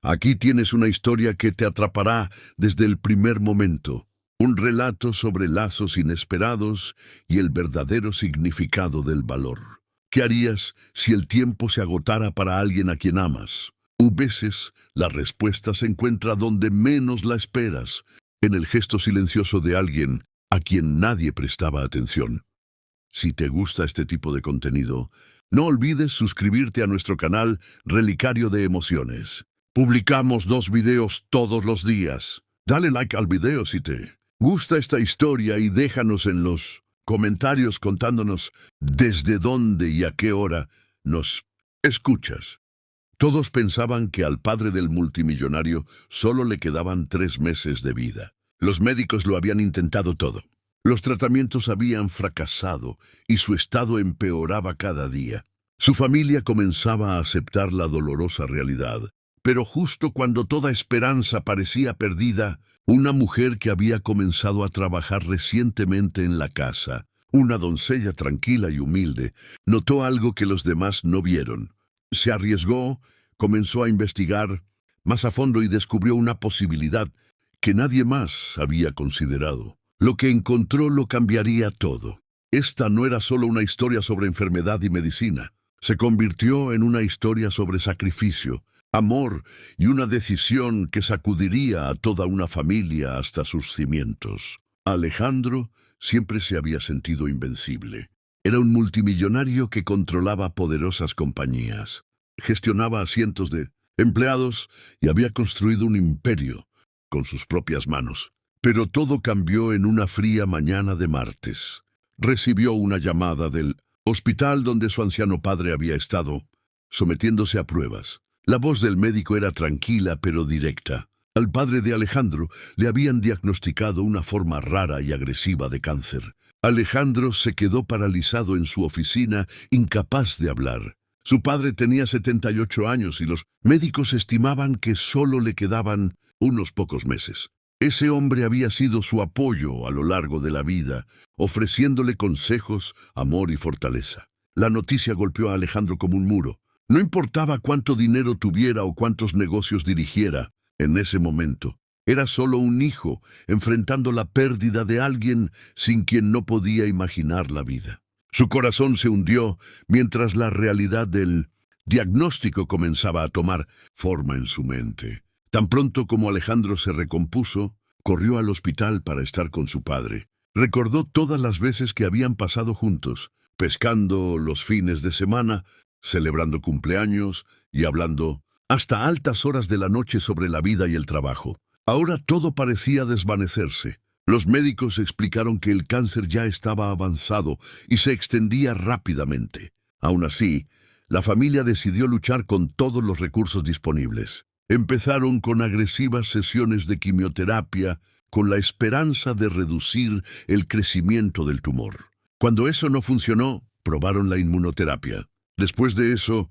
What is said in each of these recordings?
Aquí tienes una historia que te atrapará desde el primer momento. Un relato sobre lazos inesperados y el verdadero significado del valor. ¿Qué harías si el tiempo se agotara para alguien a quien amas? A veces, la respuesta se encuentra donde menos la esperas, en el gesto silencioso de alguien a quien nadie prestaba atención. Si te gusta este tipo de contenido, no olvides suscribirte a nuestro canal Relicario de Emociones. Publicamos 2 videos todos los días. Dale like al video si te gusta esta historia y déjanos en los comentarios contándonos desde dónde y a qué hora nos escuchas. Todos pensaban que al padre del multimillonario solo le quedaban 3 meses de vida. Los médicos lo habían intentado todo. Los tratamientos habían fracasado y su estado empeoraba cada día. Su familia comenzaba a aceptar la dolorosa realidad. Pero justo cuando toda esperanza parecía perdida, una mujer que había comenzado a trabajar recientemente en la casa, una doncella tranquila y humilde, notó algo que los demás no vieron. Se arriesgó, comenzó a investigar más a fondo y descubrió una posibilidad que nadie más había considerado. Lo que encontró lo cambiaría todo. Esta no era solo una historia sobre enfermedad y medicina. Se convirtió en una historia sobre sacrificio, amor y una decisión que sacudiría a toda una familia hasta sus cimientos. Alejandro siempre se había sentido invencible. Era un multimillonario que controlaba poderosas compañías, gestionaba a cientos de empleados y había construido un imperio con sus propias manos. Pero todo cambió en una fría mañana de martes. Recibió una llamada del hospital donde su anciano padre había estado, sometiéndose a pruebas. La voz del médico era tranquila pero directa. Al padre de Alejandro le habían diagnosticado una forma rara y agresiva de cáncer. Alejandro se quedó paralizado en su oficina, incapaz de hablar. Su padre tenía 78 años y los médicos estimaban que solo le quedaban unos pocos meses. Ese hombre había sido su apoyo a lo largo de la vida, ofreciéndole consejos, amor y fortaleza. La noticia golpeó a Alejandro como un muro. No importaba cuánto dinero tuviera o cuántos negocios dirigiera en ese momento. Era solo un hijo enfrentando la pérdida de alguien sin quien no podía imaginar la vida. Su corazón se hundió mientras la realidad del diagnóstico comenzaba a tomar forma en su mente. Tan pronto como Alejandro se recompuso, corrió al hospital para estar con su padre. Recordó todas las veces que habían pasado juntos, pescando los fines de semana, celebrando cumpleaños y hablando hasta altas horas de la noche sobre la vida y el trabajo. Ahora todo parecía desvanecerse. Los médicos explicaron que el cáncer ya estaba avanzado y se extendía rápidamente. Aún así, la familia decidió luchar con todos los recursos disponibles. Empezaron con agresivas sesiones de quimioterapia con la esperanza de reducir el crecimiento del tumor. Cuando eso no funcionó, probaron la inmunoterapia. Después de eso,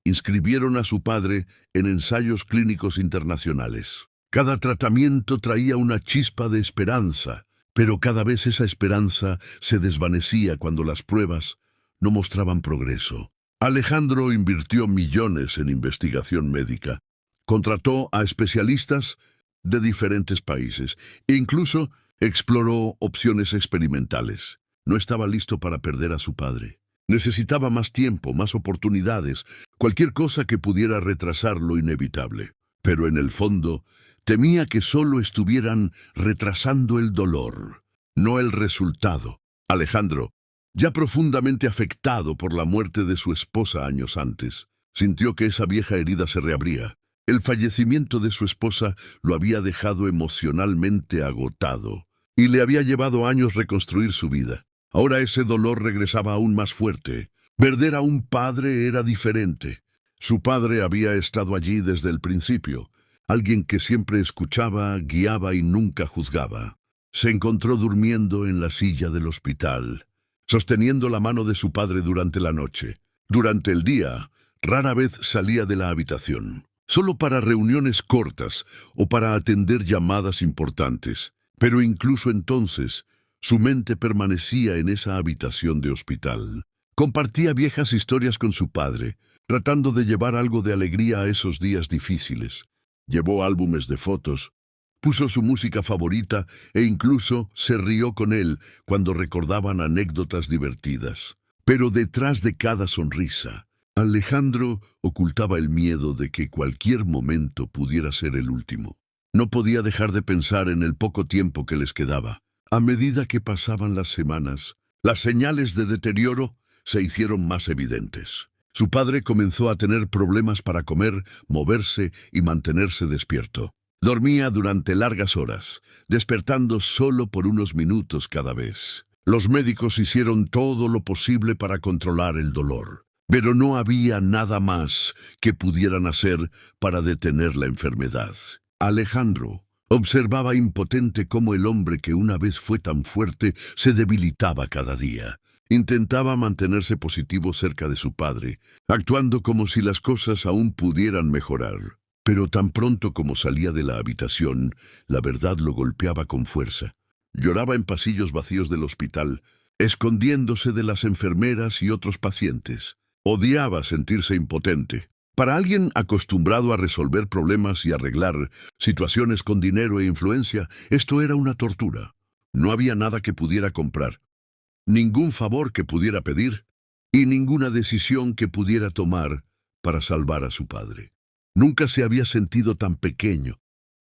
inscribieron a su padre en ensayos clínicos internacionales. Cada tratamiento traía una chispa de esperanza, pero cada vez esa esperanza se desvanecía cuando las pruebas no mostraban progreso. Alejandro invirtió millones en investigación médica. Contrató a especialistas de diferentes países e incluso exploró opciones experimentales. No estaba listo para perder a su padre. Necesitaba más tiempo, más oportunidades, cualquier cosa que pudiera retrasar lo inevitable. Pero en el fondo, temía que solo estuvieran retrasando el dolor, no el resultado. Alejandro, ya profundamente afectado por la muerte de su esposa años antes, sintió que esa vieja herida se reabría. El fallecimiento de su esposa lo había dejado emocionalmente agotado y le había llevado años reconstruir su vida. Ahora ese dolor regresaba aún más fuerte. Perder a un padre era diferente. Su padre había estado allí desde el principio, alguien que siempre escuchaba, guiaba y nunca juzgaba. Se encontró durmiendo en la silla del hospital, sosteniendo la mano de su padre durante la noche. Durante el día, rara vez salía de la habitación, solo para reuniones cortas o para atender llamadas importantes. Pero incluso entonces, su mente permanecía en esa habitación de hospital. Compartía viejas historias con su padre, tratando de llevar algo de alegría a esos días difíciles. Llevó álbumes de fotos, puso su música favorita e incluso se rió con él cuando recordaban anécdotas divertidas. Pero detrás de cada sonrisa, Alejandro ocultaba el miedo de que cualquier momento pudiera ser el último. No podía dejar de pensar en el poco tiempo que les quedaba. A medida que pasaban las semanas, las señales de deterioro se hicieron más evidentes. Su padre comenzó a tener problemas para comer, moverse y mantenerse despierto. Dormía durante largas horas, despertando solo por unos minutos cada vez. Los médicos hicieron todo lo posible para controlar el dolor, pero no había nada más que pudieran hacer para detener la enfermedad. Alejandro observaba impotente cómo el hombre que una vez fue tan fuerte se debilitaba cada día. Intentaba mantenerse positivo cerca de su padre, actuando como si las cosas aún pudieran mejorar. Pero tan pronto como salía de la habitación, la verdad lo golpeaba con fuerza. Lloraba en pasillos vacíos del hospital, escondiéndose de las enfermeras y otros pacientes. Odiaba sentirse impotente. Para alguien acostumbrado a resolver problemas y arreglar situaciones con dinero e influencia, esto era una tortura. No había nada que pudiera comprar, ningún favor que pudiera pedir y ninguna decisión que pudiera tomar para salvar a su padre. Nunca se había sentido tan pequeño.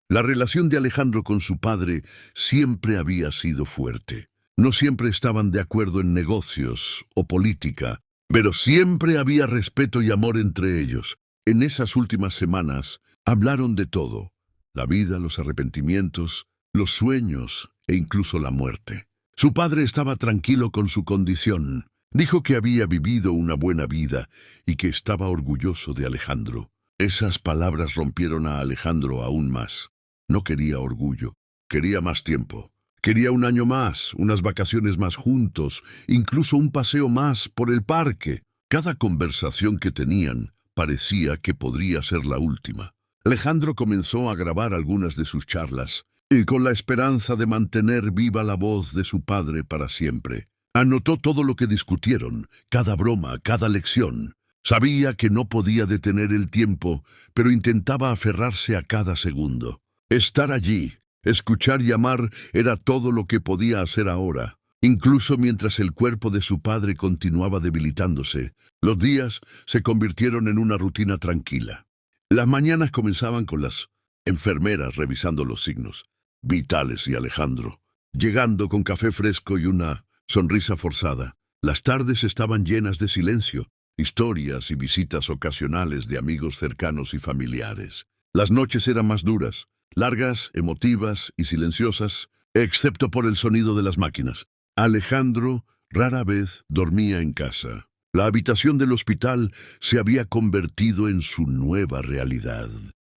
La relación de Alejandro con su padre siempre había sido fuerte. No siempre estaban de acuerdo en negocios o política, pero siempre había respeto y amor entre ellos. En esas últimas semanas hablaron de todo: la vida, los arrepentimientos, los sueños e incluso la muerte. Su padre estaba tranquilo con su condición. Dijo que había vivido una buena vida y que estaba orgulloso de Alejandro. Esas palabras rompieron a Alejandro aún más. No quería orgullo, quería más tiempo. Quería un año más, unas vacaciones más juntos, incluso un paseo más por el parque. Cada conversación que tenían parecía que podría ser la última. Alejandro comenzó a grabar algunas de sus charlas, y con la esperanza de mantener viva la voz de su padre para siempre. Anotó todo lo que discutieron, cada broma, cada lección. Sabía que no podía detener el tiempo, pero intentaba aferrarse a cada segundo. Estar allí, escuchar y amar era todo lo que podía hacer ahora. Incluso mientras el cuerpo de su padre continuaba debilitándose, los días se convirtieron en una rutina tranquila. Las mañanas comenzaban con las enfermeras revisando los signos vitales y Alejandro, llegando con café fresco y una sonrisa forzada. Las tardes estaban llenas de silencio, historias y visitas ocasionales de amigos cercanos y familiares. Las noches eran más duras, largas, emotivas y silenciosas, excepto por el sonido de las máquinas. Alejandro rara vez dormía en casa. La habitación del hospital se había convertido en su nueva realidad.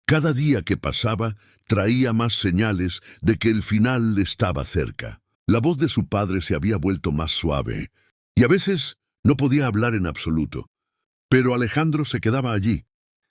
Cada día que pasaba traía más señales de que el final estaba cerca. La voz de su padre se había vuelto más suave, y a veces no podía hablar en absoluto. Pero Alejandro se quedaba allí,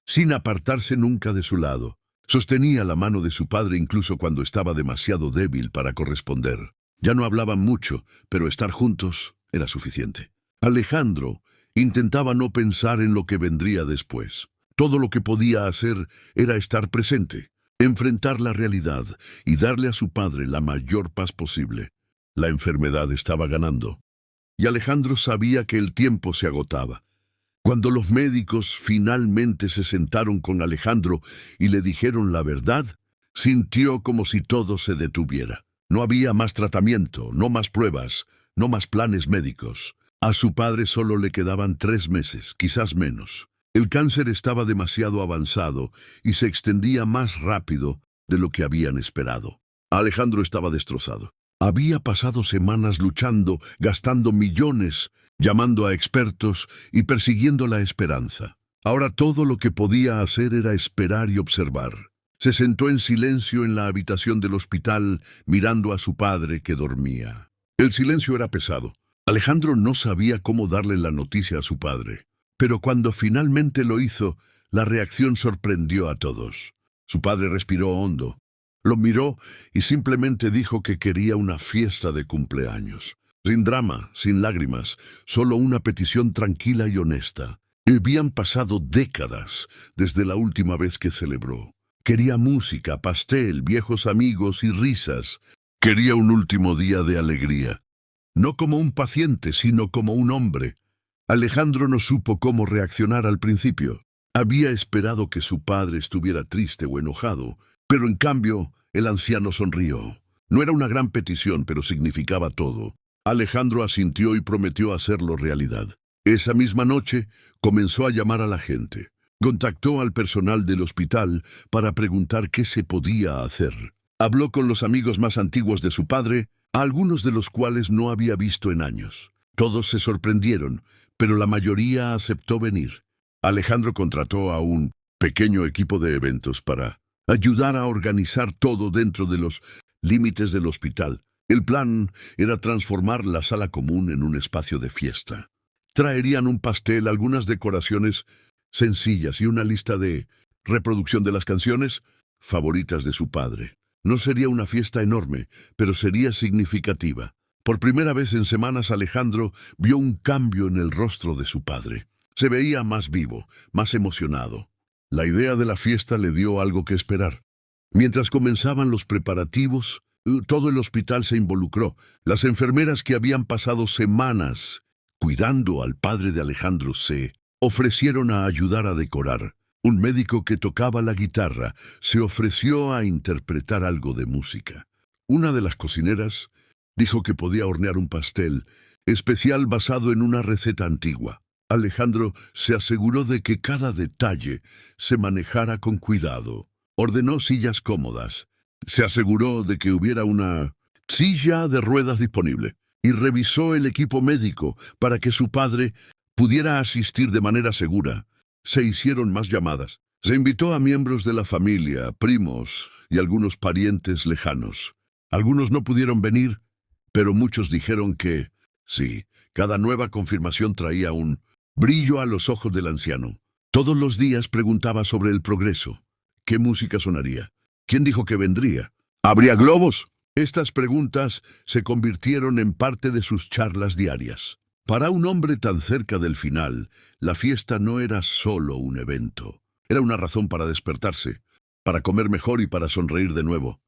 sin apartarse nunca de su lado. Sostenía la mano de su padre incluso cuando estaba demasiado débil para corresponder. Ya no hablaban mucho, pero estar juntos era suficiente. Alejandro intentaba no pensar en lo que vendría después. Todo lo que podía hacer era estar presente, enfrentar la realidad y darle a su padre la mayor paz posible. La enfermedad estaba ganando, y Alejandro sabía que el tiempo se agotaba. Cuando los médicos finalmente se sentaron con Alejandro y le dijeron la verdad, sintió como si todo se detuviera. No había más tratamiento, no más pruebas, no más planes médicos. A su padre solo le quedaban 3 meses, quizás menos. El cáncer estaba demasiado avanzado y se extendía más rápido de lo que habían esperado. Alejandro estaba destrozado. Había pasado semanas luchando, gastando millones, llamando a expertos y persiguiendo la esperanza. Ahora todo lo que podía hacer era esperar y observar. Se sentó en silencio en la habitación del hospital, mirando a su padre que dormía. El silencio era pesado. Alejandro no sabía cómo darle la noticia a su padre. Pero cuando finalmente lo hizo, la reacción sorprendió a todos. Su padre respiró hondo, lo miró y simplemente dijo que quería una fiesta de cumpleaños. Sin drama, sin lágrimas, solo una petición tranquila y honesta. Habían pasado décadas desde la última vez que celebró. Quería música, pastel, viejos amigos y risas. Quería un último día de alegría. No como un paciente, sino como un hombre. Alejandro no supo cómo reaccionar al principio. Había esperado que su padre estuviera triste o enojado, pero en cambio el anciano sonrió. No era una gran petición, pero significaba todo. Alejandro asintió y prometió hacerlo realidad. Esa misma noche comenzó a llamar a la gente. Contactó al personal del hospital para preguntar qué se podía hacer. Habló con los amigos más antiguos de su padre, a algunos de los cuales no había visto en años. Todos se sorprendieron, pero la mayoría aceptó venir. Alejandro contrató a un pequeño equipo de eventos para ayudar a organizar todo dentro de los límites del hospital. El plan era transformar la sala común en un espacio de fiesta. Traerían un pastel, algunas decoraciones sencillas y una lista de reproducción de las canciones favoritas de su padre. No sería una fiesta enorme, pero sería significativa. Por primera vez en semanas Alejandro vio un cambio en el rostro de su padre. Se veía más vivo, más emocionado. La idea de la fiesta le dio algo que esperar. Mientras comenzaban los preparativos, todo el hospital se involucró. Las enfermeras que habían pasado semanas cuidando al padre de Alejandro se ofrecieron a ayudar a decorar. Un médico que tocaba la guitarra se ofreció a interpretar algo de música. Una de las cocineras dijo que podía hornear un pastel especial basado en una receta antigua. Alejandro se aseguró de que cada detalle se manejara con cuidado. Ordenó sillas cómodas. Se aseguró de que hubiera una silla de ruedas disponible y revisó el equipo médico para que su padre pudiera asistir de manera segura. Se hicieron más llamadas. Se invitó a miembros de la familia, primos y algunos parientes lejanos. Algunos no pudieron venir, pero muchos dijeron que sí. Cada nueva confirmación traía un brillo a los ojos del anciano. Todos los días preguntaba sobre el progreso. ¿Qué música sonaría? ¿Quién dijo que vendría? ¿Habría globos? Estas preguntas se convirtieron en parte de sus charlas diarias. Para un hombre tan cerca del final, la fiesta no era solo un evento. Era una razón para despertarse, para comer mejor y para sonreír de nuevo.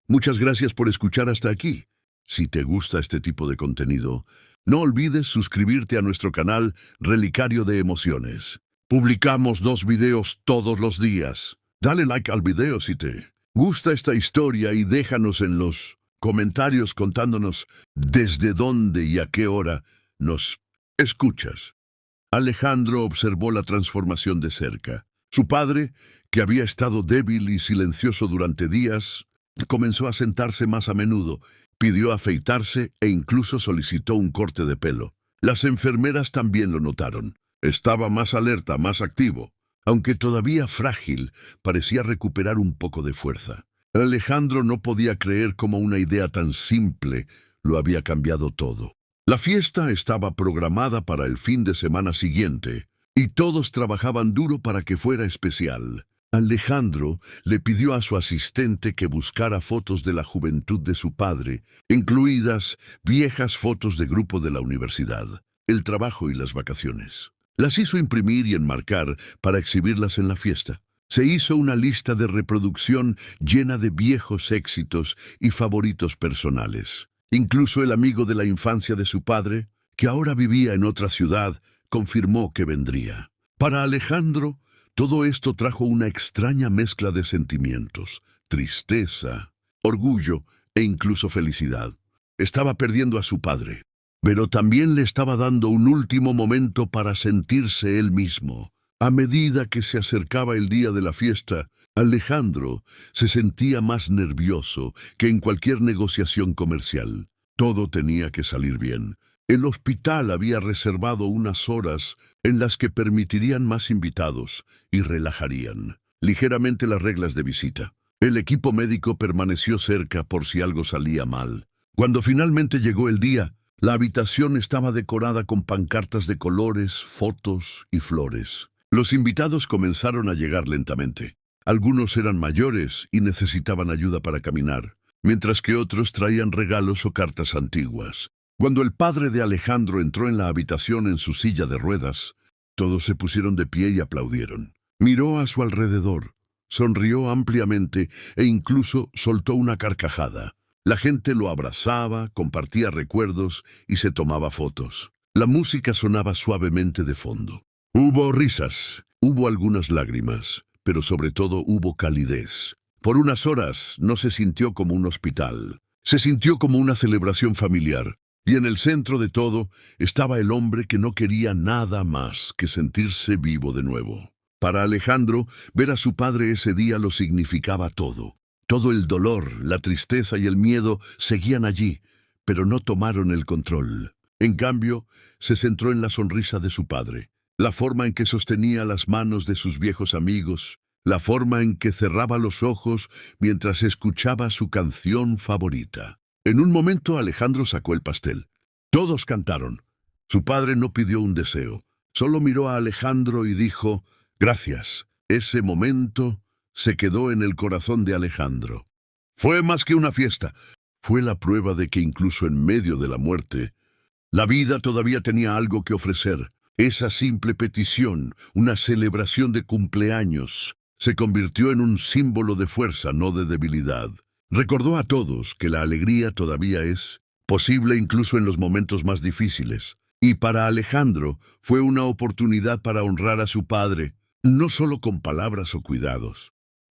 Muchas gracias por escuchar hasta aquí. Si te gusta este tipo de contenido, no olvides suscribirte a nuestro canal Relicario de Emociones. Publicamos 2 videos todos los días. Dale like al video si te gusta esta historia y déjanos en los comentarios contándonos desde dónde y a qué hora nos escuchas. Alejandro observó la transformación de cerca. Su padre, que había estado débil y silencioso durante días, comenzó a sentarse más a menudo, pidió afeitarse e incluso solicitó un corte de pelo. Las enfermeras también lo notaron. Estaba más alerta, más activo. Aunque todavía frágil, parecía recuperar un poco de fuerza. Alejandro no podía creer cómo una idea tan simple lo había cambiado todo. La fiesta estaba programada para el fin de semana siguiente, y todos trabajaban duro para que fuera especial. Alejandro le pidió a su asistente que buscara fotos de la juventud de su padre, incluidas viejas fotos de grupo de la universidad, el trabajo y las vacaciones. Las hizo imprimir y enmarcar para exhibirlas en la fiesta. Se hizo una lista de reproducción llena de viejos éxitos y favoritos personales. Incluso el amigo de la infancia de su padre, que ahora vivía en otra ciudad, confirmó que vendría. Para Alejandro, todo esto trajo una extraña mezcla de sentimientos, tristeza, orgullo e incluso felicidad. Estaba perdiendo a su padre, pero también le estaba dando un último momento para sentirse él mismo. A medida que se acercaba el día de la fiesta, Alejandro se sentía más nervioso que en cualquier negociación comercial. Todo tenía que salir bien. El hospital había reservado unas horas en las que permitirían más invitados y relajarían ligeramente las reglas de visita. El equipo médico permaneció cerca por si algo salía mal. Cuando finalmente llegó el día, la habitación estaba decorada con pancartas de colores, fotos y flores. Los invitados comenzaron a llegar lentamente. Algunos eran mayores y necesitaban ayuda para caminar, mientras que otros traían regalos o cartas antiguas. Cuando el padre de Alejandro entró en la habitación en su silla de ruedas, todos se pusieron de pie y aplaudieron. Miró a su alrededor. sonrió ampliamente e incluso soltó una carcajada. La gente lo abrazaba, compartía recuerdos y se tomaba fotos. La música sonaba suavemente de fondo. Hubo risas, hubo algunas lágrimas, pero sobre todo hubo calidez. Por unas horas no se sintió como un hospital. Se sintió como una celebración familiar. Y en el centro de todo estaba el hombre que no quería nada más que sentirse vivo de nuevo. Para Alejandro, ver a su padre ese día lo significaba todo. Todo el dolor, la tristeza y el miedo seguían allí, pero no tomaron el control. En cambio, se centró en la sonrisa de su padre, la forma en que sostenía las manos de sus viejos amigos, la forma en que cerraba los ojos mientras escuchaba su canción favorita. En un momento Alejandro sacó el pastel. Todos cantaron. Su padre no pidió un deseo, solo miró a Alejandro y dijo, «Gracias». Ese momento se quedó en el corazón de Alejandro. Fue más que una fiesta. Fue la prueba de que incluso en medio de la muerte, la vida todavía tenía algo que ofrecer. Esa simple petición, una celebración de cumpleaños, se convirtió en un símbolo de fuerza, no de debilidad. Recordó a todos que la alegría todavía es posible incluso en los momentos más difíciles. Y para Alejandro fue una oportunidad para honrar a su padre, no solo con palabras o cuidados,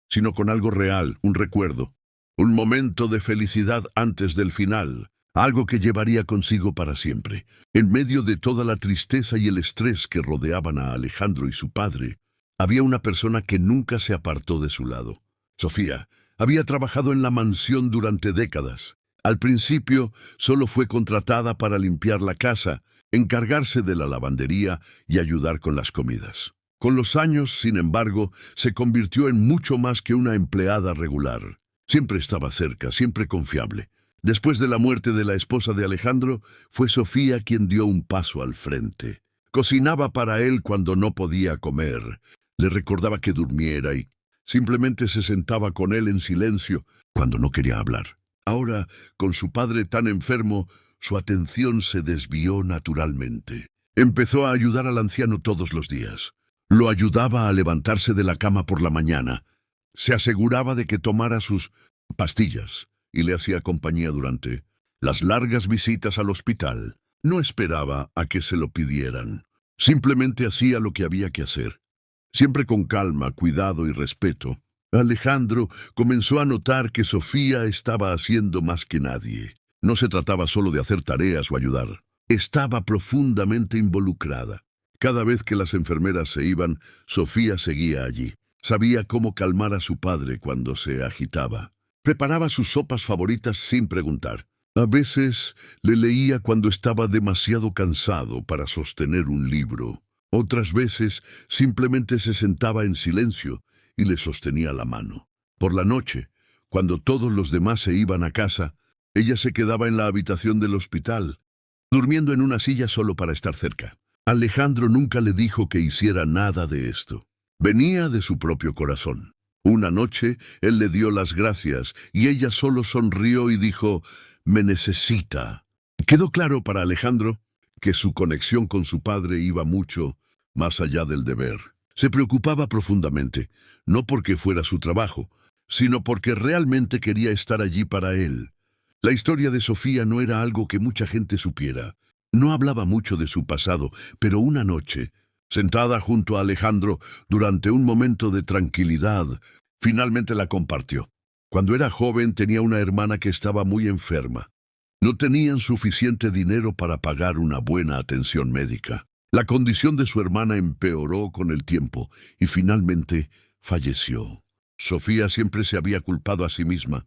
sino con algo real, un recuerdo, un momento de felicidad antes del final, algo que llevaría consigo para siempre. En medio de toda la tristeza y el estrés que rodeaban a Alejandro y su padre, había una persona que nunca se apartó de su lado. Sofía había trabajado en la mansión durante décadas. Al principio solo fue contratada para limpiar la casa, encargarse de la lavandería y ayudar con las comidas. Con los años, sin embargo, se convirtió en mucho más que una empleada regular. Siempre estaba cerca, siempre confiable. Después de la muerte de la esposa de Alejandro, fue Sofía quien dio un paso al frente. Cocinaba para él cuando no podía comer, le recordaba que durmiera y simplemente se sentaba con él en silencio cuando no quería hablar. Ahora, con su padre tan enfermo, su atención se desvió naturalmente. Empezó a ayudar al anciano todos los días. Lo ayudaba a levantarse de la cama por la mañana. Se aseguraba de que tomara sus pastillas y le hacía compañía durante las largas visitas al hospital. No esperaba a que se lo pidieran. Simplemente hacía lo que había que hacer. Siempre con calma, cuidado y respeto. Alejandro comenzó a notar que Sofía estaba haciendo más que nadie. No se trataba solo de hacer tareas o ayudar. Estaba profundamente involucrada. Cada vez que las enfermeras se iban, Sofía seguía allí. Sabía cómo calmar a su padre cuando se agitaba. Preparaba sus sopas favoritas sin preguntar. A veces le leía cuando estaba demasiado cansado para sostener un libro. Otras veces simplemente se sentaba en silencio y le sostenía la mano. Por la noche, cuando todos los demás se iban a casa, ella se quedaba en la habitación del hospital, durmiendo en una silla solo para estar cerca. Alejandro nunca le dijo que hiciera nada de esto. Venía de su propio corazón. Una noche, él le dio las gracias y ella solo sonrió y dijo, «Me necesita». Quedó claro para Alejandro que su conexión con su padre iba mucho más allá del deber. Se preocupaba profundamente, no porque fuera su trabajo, sino porque realmente quería estar allí para él. La historia de Sofía no era algo que mucha gente supiera. No hablaba mucho de su pasado, pero una noche, sentada junto a Alejandro durante un momento de tranquilidad, finalmente la compartió. Cuando era joven tenía una hermana que estaba muy enferma. No tenían suficiente dinero para pagar una buena atención médica. La condición de su hermana empeoró con el tiempo y finalmente falleció. Sofía siempre se había culpado a sí misma,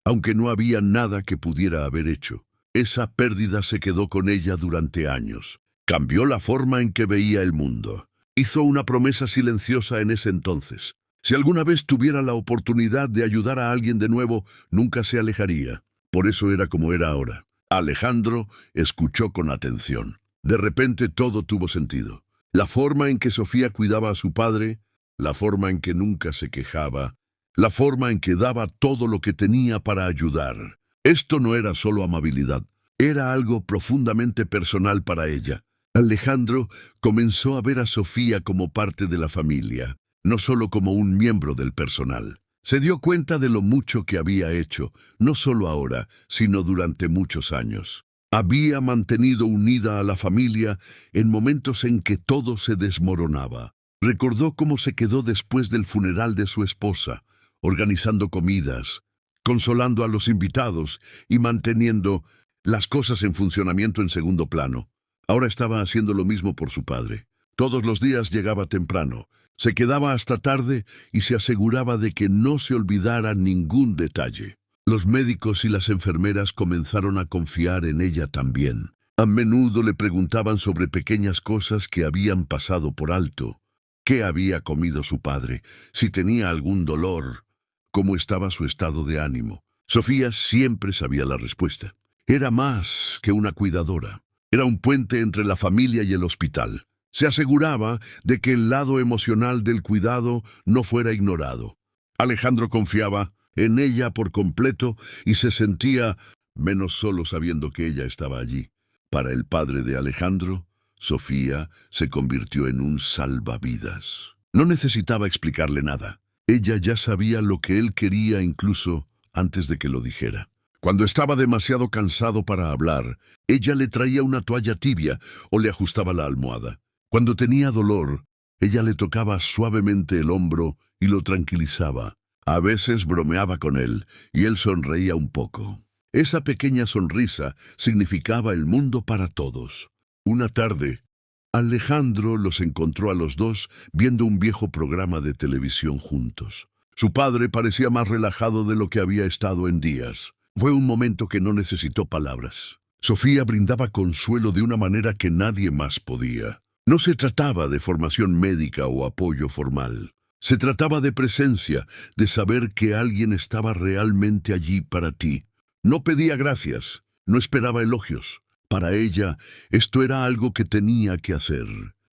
aunque no había nada que pudiera haber hecho. Esa pérdida se quedó con ella durante años. Cambió la forma en que veía el mundo. Hizo una promesa silenciosa en ese entonces. Si alguna vez tuviera la oportunidad de ayudar a alguien de nuevo, nunca se alejaría. Por eso era como era ahora. Alejandro escuchó con atención. De repente todo tuvo sentido. La forma en que Sofía cuidaba a su padre, la forma en que nunca se quejaba, la forma en que daba todo lo que tenía para ayudar. Esto no era solo amabilidad, era algo profundamente personal para ella. Alejandro comenzó a ver a Sofía como parte de la familia. no solo como un miembro del personal. Se dio cuenta de lo mucho que había hecho, no solo ahora, sino durante muchos años. Había mantenido unida a la familia en momentos en que todo se desmoronaba. Recordó cómo se quedó después del funeral de su esposa, organizando comidas, consolando a los invitados y manteniendo las cosas en funcionamiento en segundo plano. Ahora estaba haciendo lo mismo por su padre. Todos los días llegaba temprano, se quedaba hasta tarde y se aseguraba de que no se olvidara ningún detalle. Los médicos y las enfermeras comenzaron a confiar en ella también. A menudo le preguntaban sobre pequeñas cosas que habían pasado por alto. ¿Qué había comido su padre? Si tenía algún dolor. ¿Cómo estaba su estado de ánimo? Sofía siempre sabía la respuesta. Era más que una cuidadora. Era un puente entre la familia y el hospital. Se aseguraba de que el lado emocional del cuidado no fuera ignorado. Alejandro confiaba en ella por completo y se sentía menos solo sabiendo que ella estaba allí. Para el padre de Alejandro, Sofía se convirtió en un salvavidas. No necesitaba explicarle nada. Ella ya sabía lo que él quería incluso antes de que lo dijera. Cuando estaba demasiado cansado para hablar, ella le traía una toalla tibia o le ajustaba la almohada. Cuando tenía dolor, ella le tocaba suavemente el hombro y lo tranquilizaba. A veces bromeaba con él y él sonreía un poco. Esa pequeña sonrisa significaba el mundo para todos. Una tarde, Alejandro los encontró a los dos viendo un viejo programa de televisión juntos. Su padre parecía más relajado de lo que había estado en días. Fue un momento que no necesitó palabras. Sofía brindaba consuelo de una manera que nadie más podía. No se trataba de formación médica o apoyo formal. Se trataba de presencia, de saber que alguien estaba realmente allí para ti. No pedía gracias, no esperaba elogios. Para ella, esto era algo que tenía que hacer.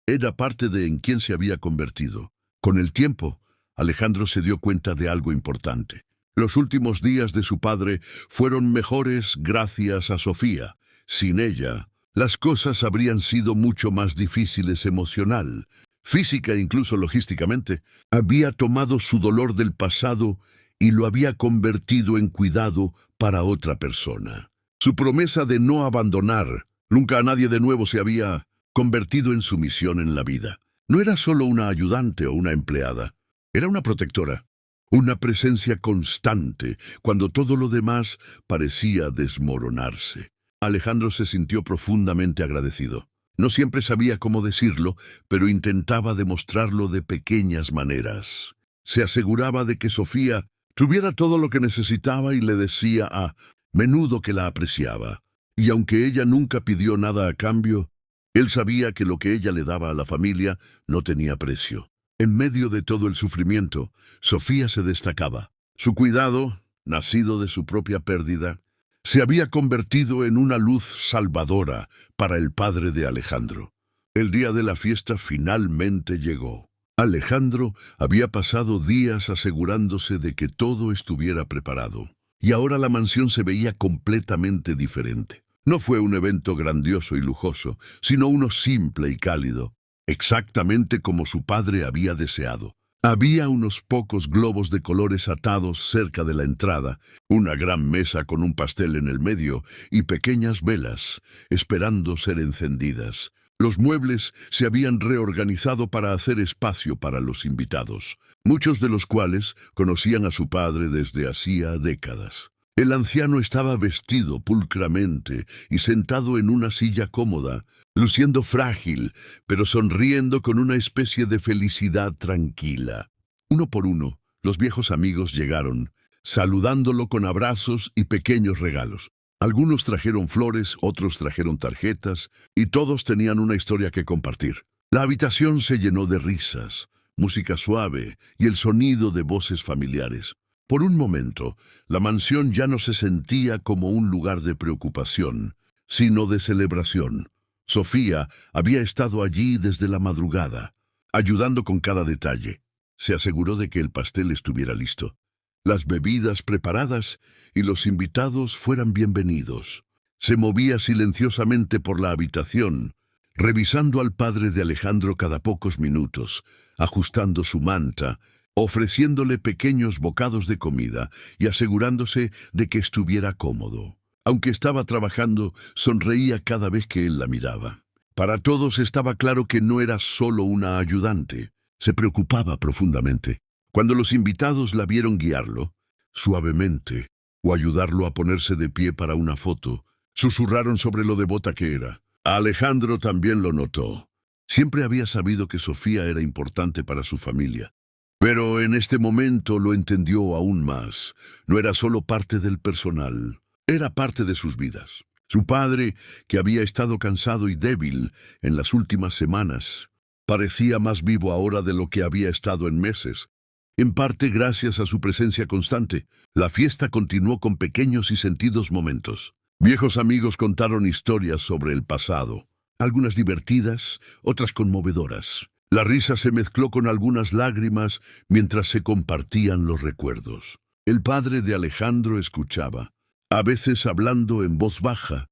Era parte de en quien se había convertido. Con el tiempo, Alejandro se dio cuenta de algo importante. Los últimos días de su padre fueron mejores gracias a Sofía. Sin ella, las cosas habrían sido mucho más difíciles emocional, física e incluso logísticamente. Había tomado su dolor del pasado y lo había convertido en cuidado para otra persona. Su promesa de no abandonar nunca a nadie de nuevo se había convertido en su misión en la vida. No era solo una ayudante o una empleada, era una protectora, una presencia constante cuando todo lo demás parecía desmoronarse. Alejandro se sintió profundamente agradecido. No siempre sabía cómo decirlo, pero intentaba demostrarlo de pequeñas maneras. Se aseguraba de que Sofía tuviera todo lo que necesitaba y le decía a menudo que la apreciaba. Y aunque ella nunca pidió nada a cambio, él sabía que lo que ella le daba a la familia no tenía precio. En medio de todo el sufrimiento, Sofía se destacaba. Su cuidado, nacido de su propia pérdida, se había convertido en una luz salvadora para el padre de Alejandro. El día de la fiesta finalmente llegó. Alejandro había pasado días asegurándose de que todo estuviera preparado, y ahora la mansión se veía completamente diferente. No fue un evento grandioso y lujoso, sino uno simple y cálido, exactamente como su padre había deseado. Había unos pocos globos de colores atados cerca de la entrada, una gran mesa con un pastel en el medio y pequeñas velas esperando ser encendidas. Los muebles se habían reorganizado para hacer espacio para los invitados, muchos de los cuales conocían a su padre desde hacía décadas. El anciano estaba vestido pulcramente y sentado en una silla cómoda, luciendo frágil, pero sonriendo con una especie de felicidad tranquila. Uno por uno, los viejos amigos llegaron, saludándolo con abrazos y pequeños regalos. Algunos trajeron flores, otros trajeron tarjetas, y todos tenían una historia que compartir. La habitación se llenó de risas, música suave y el sonido de voces familiares. Por un momento, la mansión ya no se sentía como un lugar de preocupación, sino de celebración. Sofía había estado allí desde la madrugada, ayudando con cada detalle. Se aseguró de que el pastel estuviera listo, las bebidas preparadas y los invitados fueran bienvenidos. Se movía silenciosamente por la habitación, revisando al padre de Alejandro cada pocos minutos, ajustando su manta, ofreciéndole pequeños bocados de comida y asegurándose de que estuviera cómodo. Aunque estaba trabajando, sonreía cada vez que él la miraba. Para todos estaba claro que no era solo una ayudante. Se preocupaba profundamente. Cuando los invitados la vieron guiarlo, suavemente, o ayudarlo a ponerse de pie para una foto, susurraron sobre lo devota que era. Alejandro también lo notó. Siempre había sabido que Sofía era importante para su familia. Pero en este momento lo entendió aún más. No era solo parte del personal, era parte de sus vidas. Su padre, que había estado cansado y débil en las últimas semanas, parecía más vivo ahora de lo que había estado en meses. En parte gracias a su presencia constante, la fiesta continuó con pequeños y sentidos momentos. Viejos amigos contaron historias sobre el pasado, algunas divertidas, otras conmovedoras. La risa se mezcló con algunas lágrimas mientras se compartían los recuerdos. El padre de Alejandro escuchaba, a veces hablando en voz baja,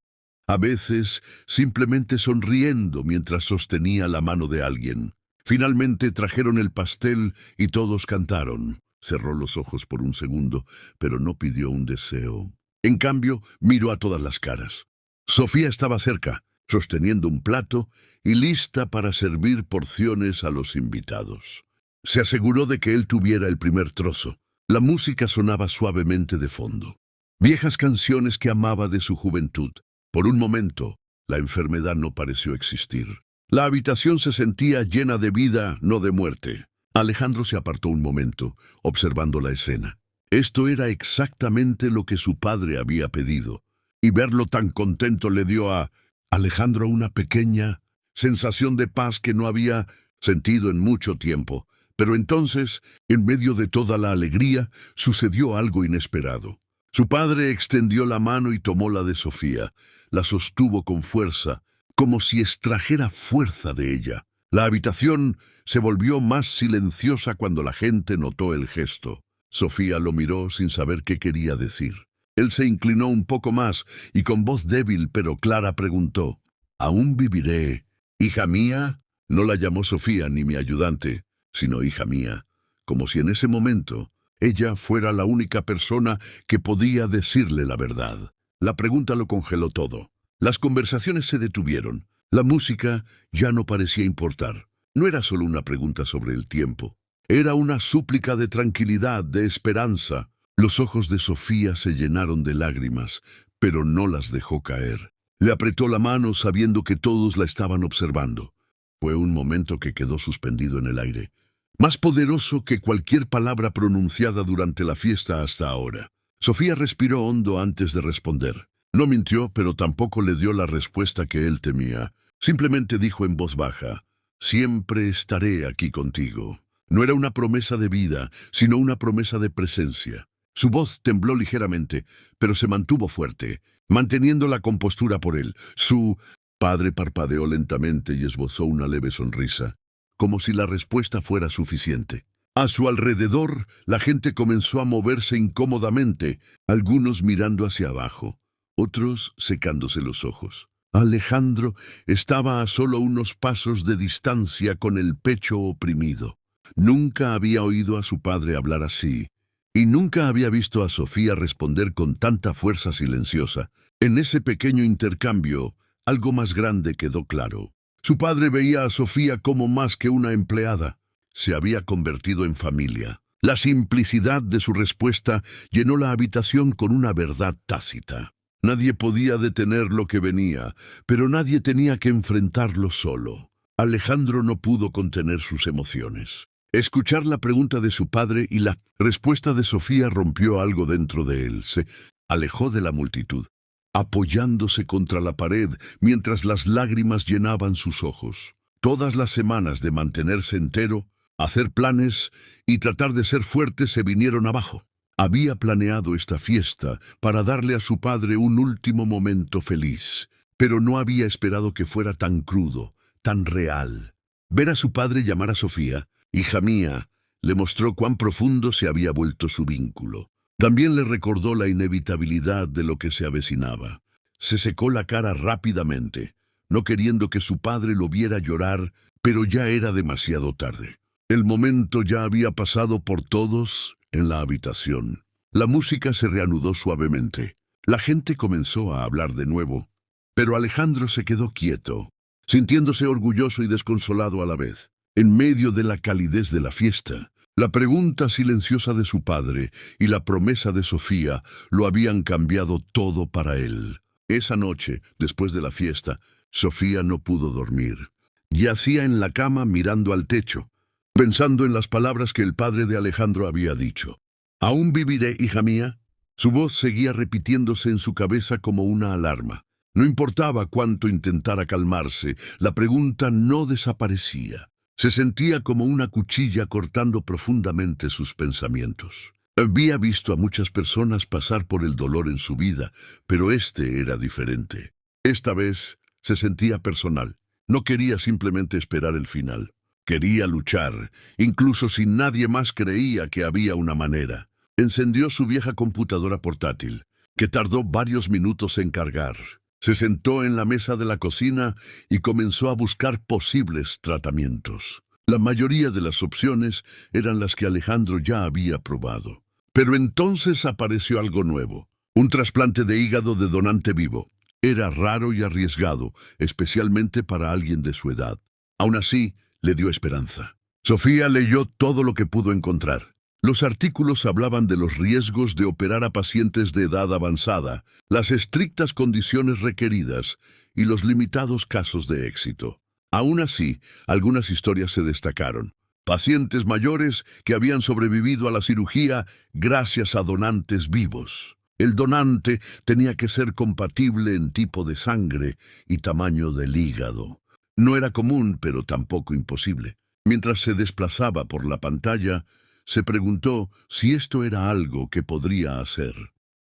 a veces simplemente sonriendo mientras sostenía la mano de alguien. Finalmente trajeron el pastel y todos cantaron. Cerró los ojos por un segundo, pero no pidió un deseo. En cambio, miró a todas las caras. Sofía estaba cerca, sosteniendo un plato y lista para servir porciones a los invitados. Se aseguró de que él tuviera el primer trozo. La música sonaba suavemente de fondo. Viejas canciones que amaba de su juventud. Por un momento, la enfermedad no pareció existir. La habitación se sentía llena de vida, no de muerte. Alejandro se apartó un momento, observando la escena. Esto era exactamente lo que su padre había pedido, y verlo tan contento le dio a Alejandro una pequeña sensación de paz que no había sentido en mucho tiempo. Pero entonces, en medio de toda la alegría, sucedió algo inesperado. Su padre extendió la mano y tomó la de Sofía. La sostuvo con fuerza, como si extrajera fuerza de ella. La habitación se volvió más silenciosa cuando la gente notó el gesto. Sofía lo miró sin saber qué quería decir. Él se inclinó un poco más y con voz débil pero clara preguntó, «¿Aún viviré, hija mía?» No la llamó Sofía ni mi ayudante, sino hija mía, como si en ese momento ella fuera la única persona que podía decirle la verdad. La pregunta lo congeló todo. Las conversaciones se detuvieron. La música ya no parecía importar. No era solo una pregunta sobre el tiempo. Era una súplica de tranquilidad, de esperanza. Los ojos de Sofía se llenaron de lágrimas, pero no las dejó caer. Le apretó la mano sabiendo que todos la estaban observando. Fue un momento que quedó suspendido en el aire, más poderoso que cualquier palabra pronunciada durante la fiesta hasta ahora. Sofía respiró hondo antes de responder. No mintió, pero tampoco le dio la respuesta que él temía. Simplemente dijo en voz baja, «Siempre estaré aquí contigo». No era una promesa de vida, sino una promesa de presencia. Su voz tembló ligeramente, pero se mantuvo fuerte, manteniendo la compostura por él. Su padre parpadeó lentamente y esbozó una leve sonrisa, como si la respuesta fuera suficiente. A su alrededor, la gente comenzó a moverse incómodamente, algunos mirando hacia abajo, otros secándose los ojos. Alejandro estaba a solo unos pasos de distancia con el pecho oprimido. Nunca había oído a su padre hablar así, y nunca había visto a Sofía responder con tanta fuerza silenciosa. En ese pequeño intercambio, algo más grande quedó claro. Su padre veía a Sofía como más que una empleada. Se había convertido en familia. La simplicidad de su respuesta llenó la habitación con una verdad tácita. Nadie podía detener lo que venía, pero nadie tenía que enfrentarlo solo. Alejandro no pudo contener sus emociones. Escuchar la pregunta de su padre y la respuesta de Sofía rompió algo dentro de él. Se alejó de la multitud, apoyándose contra la pared mientras las lágrimas llenaban sus ojos. Todas las semanas de mantenerse entero, hacer planes y tratar de ser fuerte se vinieron abajo. Había planeado esta fiesta para darle a su padre un último momento feliz, pero no había esperado que fuera tan crudo, tan real. Ver a su padre llamar a Sofía, «hija mía», le mostró cuán profundo se había vuelto su vínculo. También le recordó la inevitabilidad de lo que se avecinaba. Se secó la cara rápidamente, no queriendo que su padre lo viera llorar, pero ya era demasiado tarde. El momento ya había pasado por todos en la habitación. La música se reanudó suavemente. La gente comenzó a hablar de nuevo, pero Alejandro se quedó quieto, sintiéndose orgulloso y desconsolado a la vez. En medio de la calidez de la fiesta, la pregunta silenciosa de su padre y la promesa de Sofía lo habían cambiado todo para él. Esa noche, después de la fiesta, Sofía no pudo dormir. Yacía en la cama mirando al techo, pensando en las palabras que el padre de Alejandro había dicho. «Aún viviré, hija mía». Su voz seguía repitiéndose en su cabeza como una alarma. No importaba cuánto intentara calmarse, la pregunta no desaparecía. Se sentía como una cuchilla cortando profundamente sus pensamientos. Había visto a muchas personas pasar por el dolor en su vida, pero este era diferente. Esta vez se sentía personal. No quería simplemente esperar el final. Quería luchar, incluso si nadie más creía que había una manera. Encendió su vieja computadora portátil, que tardó varios minutos en cargar. Se sentó en la mesa de la cocina y comenzó a buscar posibles tratamientos. La mayoría de las opciones eran las que Alejandro ya había probado. Pero entonces apareció algo nuevo, un trasplante de hígado de donante vivo. Era raro y arriesgado, especialmente para alguien de su edad. Aún así, le dio esperanza. Sofía leyó todo lo que pudo encontrar. Los artículos hablaban de los riesgos de operar a pacientes de edad avanzada, las estrictas condiciones requeridas y los limitados casos de éxito. Aún así, algunas historias se destacaron. Pacientes mayores que habían sobrevivido a la cirugía gracias a donantes vivos. El donante tenía que ser compatible en tipo de sangre y tamaño del hígado. No era común, pero tampoco imposible. Mientras se desplazaba por la pantalla, se preguntó si esto era algo que podría hacer.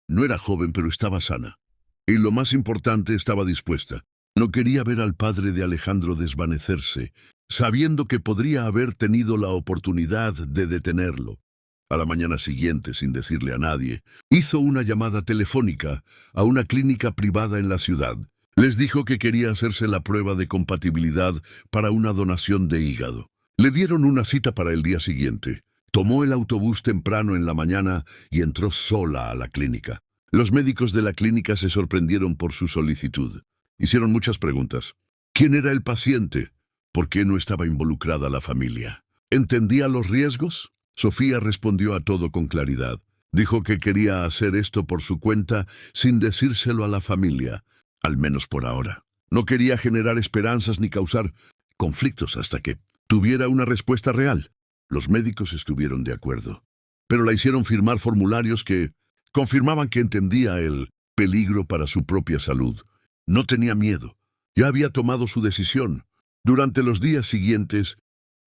No era joven, pero estaba sana. Y lo más importante, estaba dispuesta. No quería ver al padre de Alejandro desvanecerse, sabiendo que podría haber tenido la oportunidad de detenerlo. A la mañana siguiente, sin decirle a nadie, hizo una llamada telefónica a una clínica privada en la ciudad. Les dijo que quería hacerse la prueba de compatibilidad para una donación de hígado. Le dieron una cita para el día siguiente. Tomó el autobús temprano en la mañana y entró sola a la clínica. Los médicos de la clínica se sorprendieron por su solicitud. Hicieron muchas preguntas. ¿Quién era el paciente? ¿Por qué no estaba involucrada la familia? ¿Entendía los riesgos? Sofía respondió a todo con claridad. Dijo que quería hacer esto por su cuenta sin decírselo a la familia, al menos por ahora. No quería generar esperanzas ni causar conflictos hasta que tuviera una respuesta real. Los médicos estuvieron de acuerdo, pero la hicieron firmar formularios que confirmaban que entendía el peligro para su propia salud. No tenía miedo. Ya había tomado su decisión. Durante los días siguientes,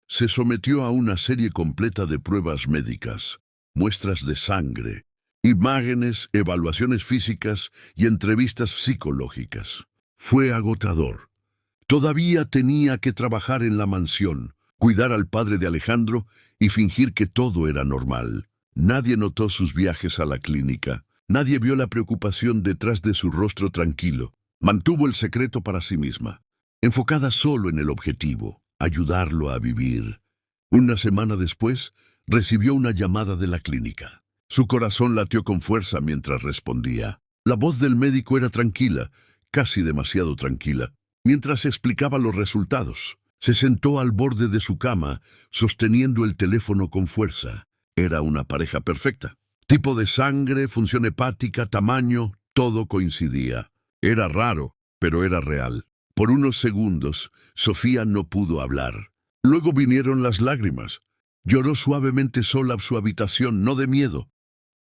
se sometió a una serie completa de pruebas médicas, muestras de sangre, imágenes, evaluaciones físicas y entrevistas psicológicas. Fue agotador. Todavía tenía que trabajar en la mansión, cuidar al padre de Alejandro y fingir que todo era normal. Nadie notó sus viajes a la clínica. Nadie vio la preocupación detrás de su rostro tranquilo. Mantuvo el secreto para sí misma, enfocada solo en el objetivo, ayudarlo a vivir. Una semana después, recibió una llamada de la clínica. Su corazón latió con fuerza mientras respondía. La voz del médico era tranquila, casi demasiado tranquila, mientras explicaba los resultados. Se sentó al borde de su cama, sosteniendo el teléfono con fuerza. Era una pareja perfecta. Tipo de sangre, función hepática, tamaño, todo coincidía. Era raro, pero era real. Por unos segundos, Sofía no pudo hablar. Luego vinieron las lágrimas. Lloró suavemente sola en su habitación, no de miedo,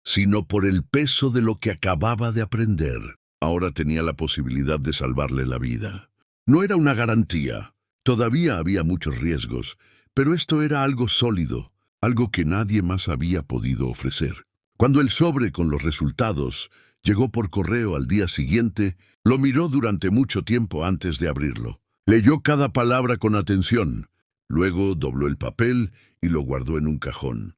sino por el peso de lo que acababa de aprender. Ahora tenía la posibilidad de salvarle la vida. No era una garantía. Todavía había muchos riesgos, pero esto era algo sólido, algo que nadie más había podido ofrecer. Cuando el sobre con los resultados llegó por correo al día siguiente, lo miró durante mucho tiempo antes de abrirlo. Leyó cada palabra con atención. Luego dobló el papel y lo guardó en un cajón.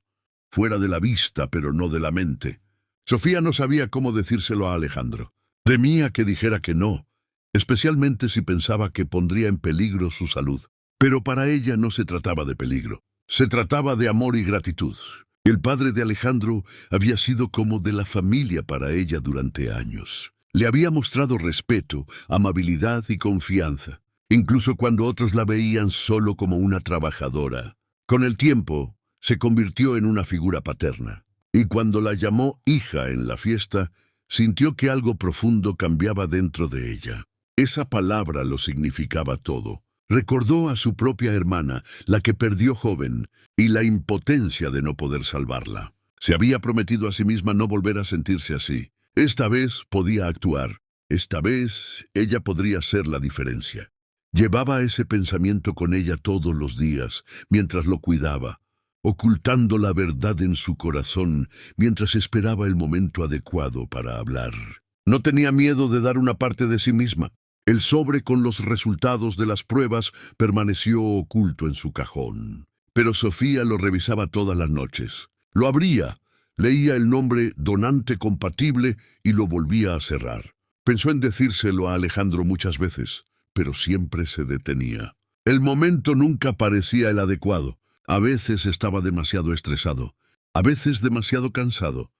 Fuera de la vista, pero no de la mente. Sofía no sabía cómo decírselo a Alejandro. Temía que dijera que no, especialmente si pensaba que pondría en peligro su salud. Pero para ella no se trataba de peligro. Se trataba de amor y gratitud. El padre de Alejandro había sido como de la familia para ella durante años. Le había mostrado respeto, amabilidad y confianza, incluso cuando otros la veían solo como una trabajadora. Con el tiempo, se convirtió en una figura paterna, y cuando la llamó hija en la fiesta, sintió que algo profundo cambiaba dentro de ella. Esa palabra lo significaba todo. Recordó a su propia hermana, la que perdió joven, y la impotencia de no poder salvarla. Se había prometido a sí misma no volver a sentirse así. Esta vez podía actuar. Esta vez ella podría ser la diferencia. Llevaba ese pensamiento con ella todos los días, mientras lo cuidaba, ocultando la verdad en su corazón, mientras esperaba el momento adecuado para hablar. No tenía miedo de dar una parte de sí misma. El sobre con los resultados de las pruebas permaneció oculto en su cajón. Pero Sofía lo revisaba todas las noches. Lo abría, leía el nombre donante compatible y lo volvía a cerrar. Pensó en decírselo a Alejandro muchas veces, pero siempre se detenía. El momento nunca parecía el adecuado. A veces estaba demasiado estresado, a veces demasiado cansado,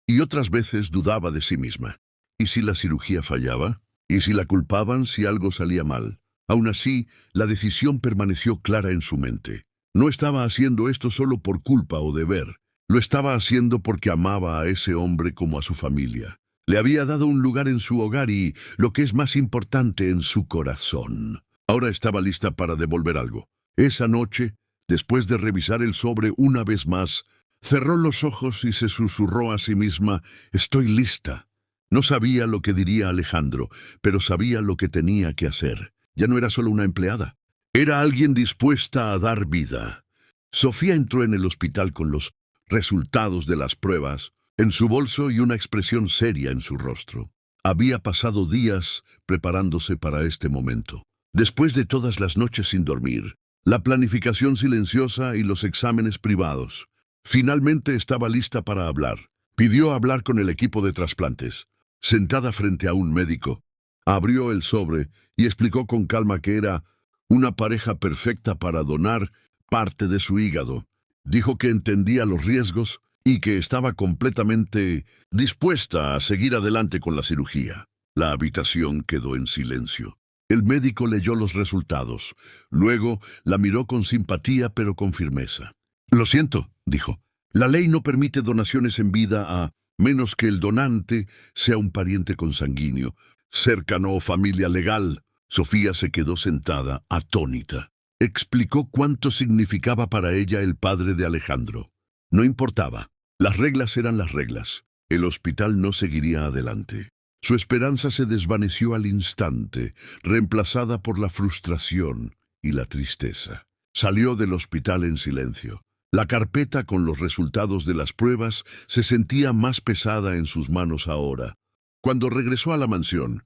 y otras veces dudaba de sí misma. ¿Y si la cirugía fallaba? ¿Y si la culpaban si algo salía mal? Aún así, la decisión permaneció clara en su mente. No estaba haciendo esto solo por culpa o deber. Lo estaba haciendo porque amaba a ese hombre como a su familia. Le había dado un lugar en su hogar y, lo que es más importante, en su corazón. Ahora estaba lista para devolver algo. Esa noche, después de revisar el sobre una vez más, cerró los ojos y se susurró a sí misma: «Estoy lista». No sabía lo que diría Alejandro, pero sabía lo que tenía que hacer. Ya no era solo una empleada. Era alguien dispuesta a dar vida. Sofía entró en el hospital con los resultados de las pruebas en su bolso y una expresión seria en su rostro. Había pasado días preparándose para este momento. Después de todas las noches sin dormir, la planificación silenciosa y los exámenes privados, finalmente estaba lista para hablar. Pidió hablar con el equipo de trasplantes. Sentada frente a un médico, abrió el sobre y explicó con calma que era una pareja perfecta para donar parte de su hígado. Dijo que entendía los riesgos y que estaba completamente dispuesta a seguir adelante con la cirugía. La habitación quedó en silencio. El médico leyó los resultados. Luego la miró con simpatía pero con firmeza. «Lo siento», dijo. «La ley no permite donaciones en vida a menos que el donante sea un pariente consanguíneo, cercano o familia legal». Sofía se quedó sentada, atónita. Explicó cuánto significaba para ella el padre de Alejandro. No importaba. Las reglas eran las reglas. El hospital no seguiría adelante. Su esperanza se desvaneció al instante, reemplazada por la frustración y la tristeza. Salió del hospital en silencio. La carpeta con los resultados de las pruebas se sentía más pesada en sus manos ahora. Cuando regresó a la mansión,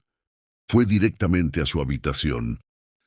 fue directamente a su habitación.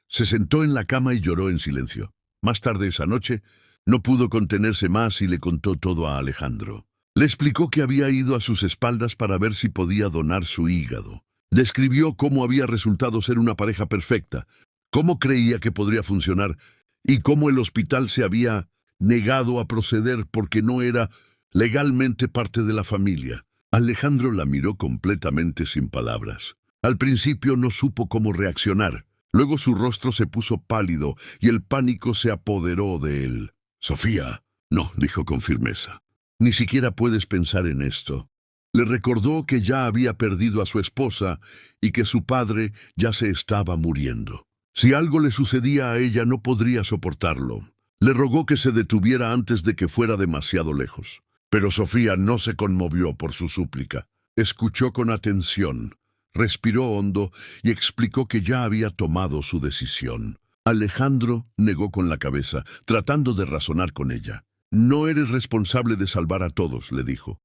Se sentó en la cama y lloró en silencio. Más tarde esa noche, no pudo contenerse más y le contó todo a Alejandro. Le explicó que había ido a sus espaldas para ver si podía donar su hígado. Describió cómo había resultado ser una pareja perfecta, cómo creía que podría funcionar y cómo el hospital se había negado a proceder porque no era legalmente parte de la familia. Alejandro la miró completamente sin palabras. Al principio no supo cómo reaccionar. Luego su rostro se puso pálido y el pánico se apoderó de él. «Sofía», «No», dijo con firmeza. «Ni siquiera puedes pensar en esto». Le recordó que ya había perdido a su esposa y que su padre ya se estaba muriendo. Si algo le sucedía a ella no podría soportarlo. Le rogó que se detuviera antes de que fuera demasiado lejos. Pero Sofía no se conmovió por su súplica. Escuchó con atención, respiró hondo y explicó que ya había tomado su decisión. Alejandro negó con la cabeza, tratando de razonar con ella. «No eres responsable de salvar a todos», le dijo.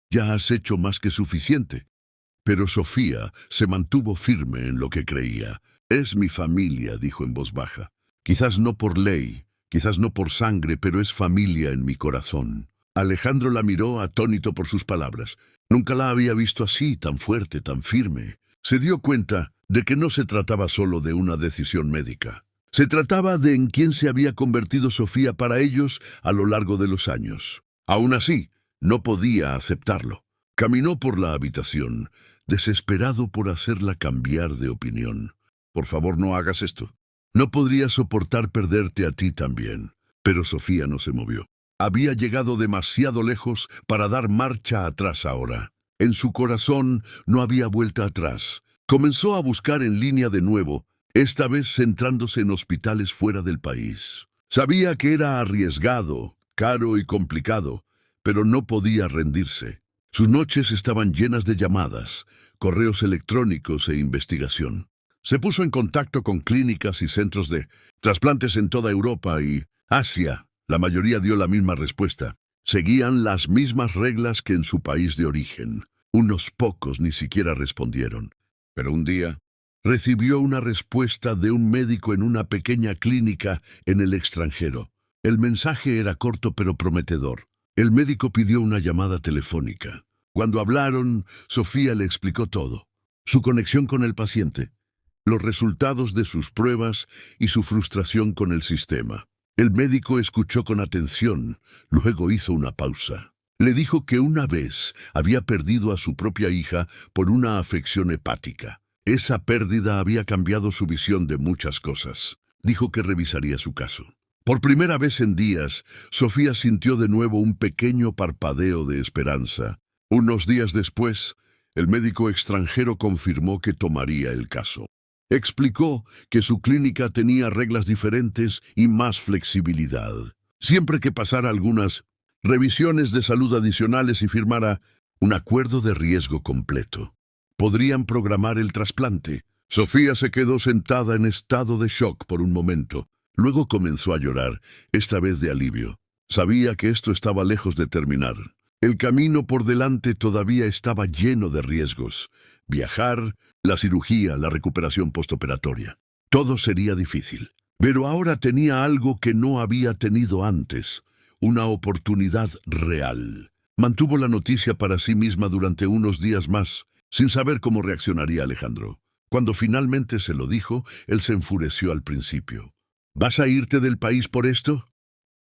«Ya has hecho más que suficiente». Pero Sofía se mantuvo firme en lo que creía. «Es mi familia», dijo en voz baja. «Quizás no por ley, quizás no por sangre, pero es familia en mi corazón». Alejandro la miró atónito por sus palabras. Nunca la había visto así, tan fuerte, tan firme. Se dio cuenta de que no se trataba solo de una decisión médica. Se trataba de en quién se había convertido Sofía para ellos a lo largo de los años. Aún así, no podía aceptarlo. Caminó por la habitación, desesperado por hacerla cambiar de opinión. Por favor, no hagas esto. No podría soportar perderte a ti también. Pero Sofía no se movió. Había llegado demasiado lejos para dar marcha atrás ahora. En su corazón no había vuelta atrás. Comenzó a buscar en línea de nuevo, esta vez centrándose en hospitales fuera del país. Sabía que era arriesgado, caro y complicado, pero no podía rendirse. Sus noches estaban llenas de llamadas, correos electrónicos e investigación. Se puso en contacto con clínicas y centros de trasplantes en toda Europa y Asia. La mayoría dio la misma respuesta. Seguían las mismas reglas que en su país de origen. Unos pocos ni siquiera respondieron. Pero un día recibió una respuesta de un médico en una pequeña clínica en el extranjero. El mensaje era corto pero prometedor. El médico pidió una llamada telefónica. Cuando hablaron, Sofía le explicó todo. Su conexión con el paciente, los resultados de sus pruebas y su frustración con el sistema. El médico escuchó con atención, luego hizo una pausa. Le dijo que una vez había perdido a su propia hija por una afección hepática. Esa pérdida había cambiado su visión de muchas cosas. Dijo que revisaría su caso. Por primera vez en días, Sofía sintió de nuevo un pequeño parpadeo de esperanza. Unos días después, el médico extranjero confirmó que tomaría el caso. Explicó que su clínica tenía reglas diferentes y más flexibilidad. Siempre que pasara algunas revisiones de salud adicionales y firmara un acuerdo de riesgo completo, podrían programar el trasplante. Sofía se quedó sentada en estado de shock por un momento. Luego comenzó a llorar, esta vez de alivio. Sabía que esto estaba lejos de terminar. El camino por delante todavía estaba lleno de riesgos. Viajar, la cirugía, la recuperación postoperatoria. Todo sería difícil. Pero ahora tenía algo que no había tenido antes, una oportunidad real. Mantuvo la noticia para sí misma durante unos días más, sin saber cómo reaccionaría Alejandro. Cuando finalmente se lo dijo, él se enfureció al principio. ¿Vas a irte del país por esto?,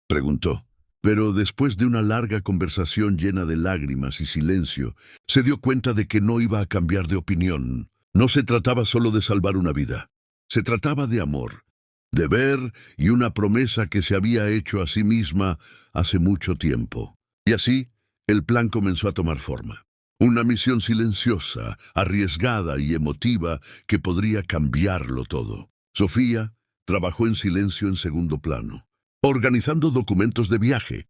preguntó. Pero después de una larga conversación llena de lágrimas y silencio, se dio cuenta de que no iba a cambiar de opinión. No se trataba solo de salvar una vida. Se trataba de amor, deber y una promesa que se había hecho a sí misma hace mucho tiempo. Y así, el plan comenzó a tomar forma. Una misión silenciosa, arriesgada y emotiva que podría cambiarlo todo. Sofía trabajó en silencio en segundo plano, organizando documentos de viaje,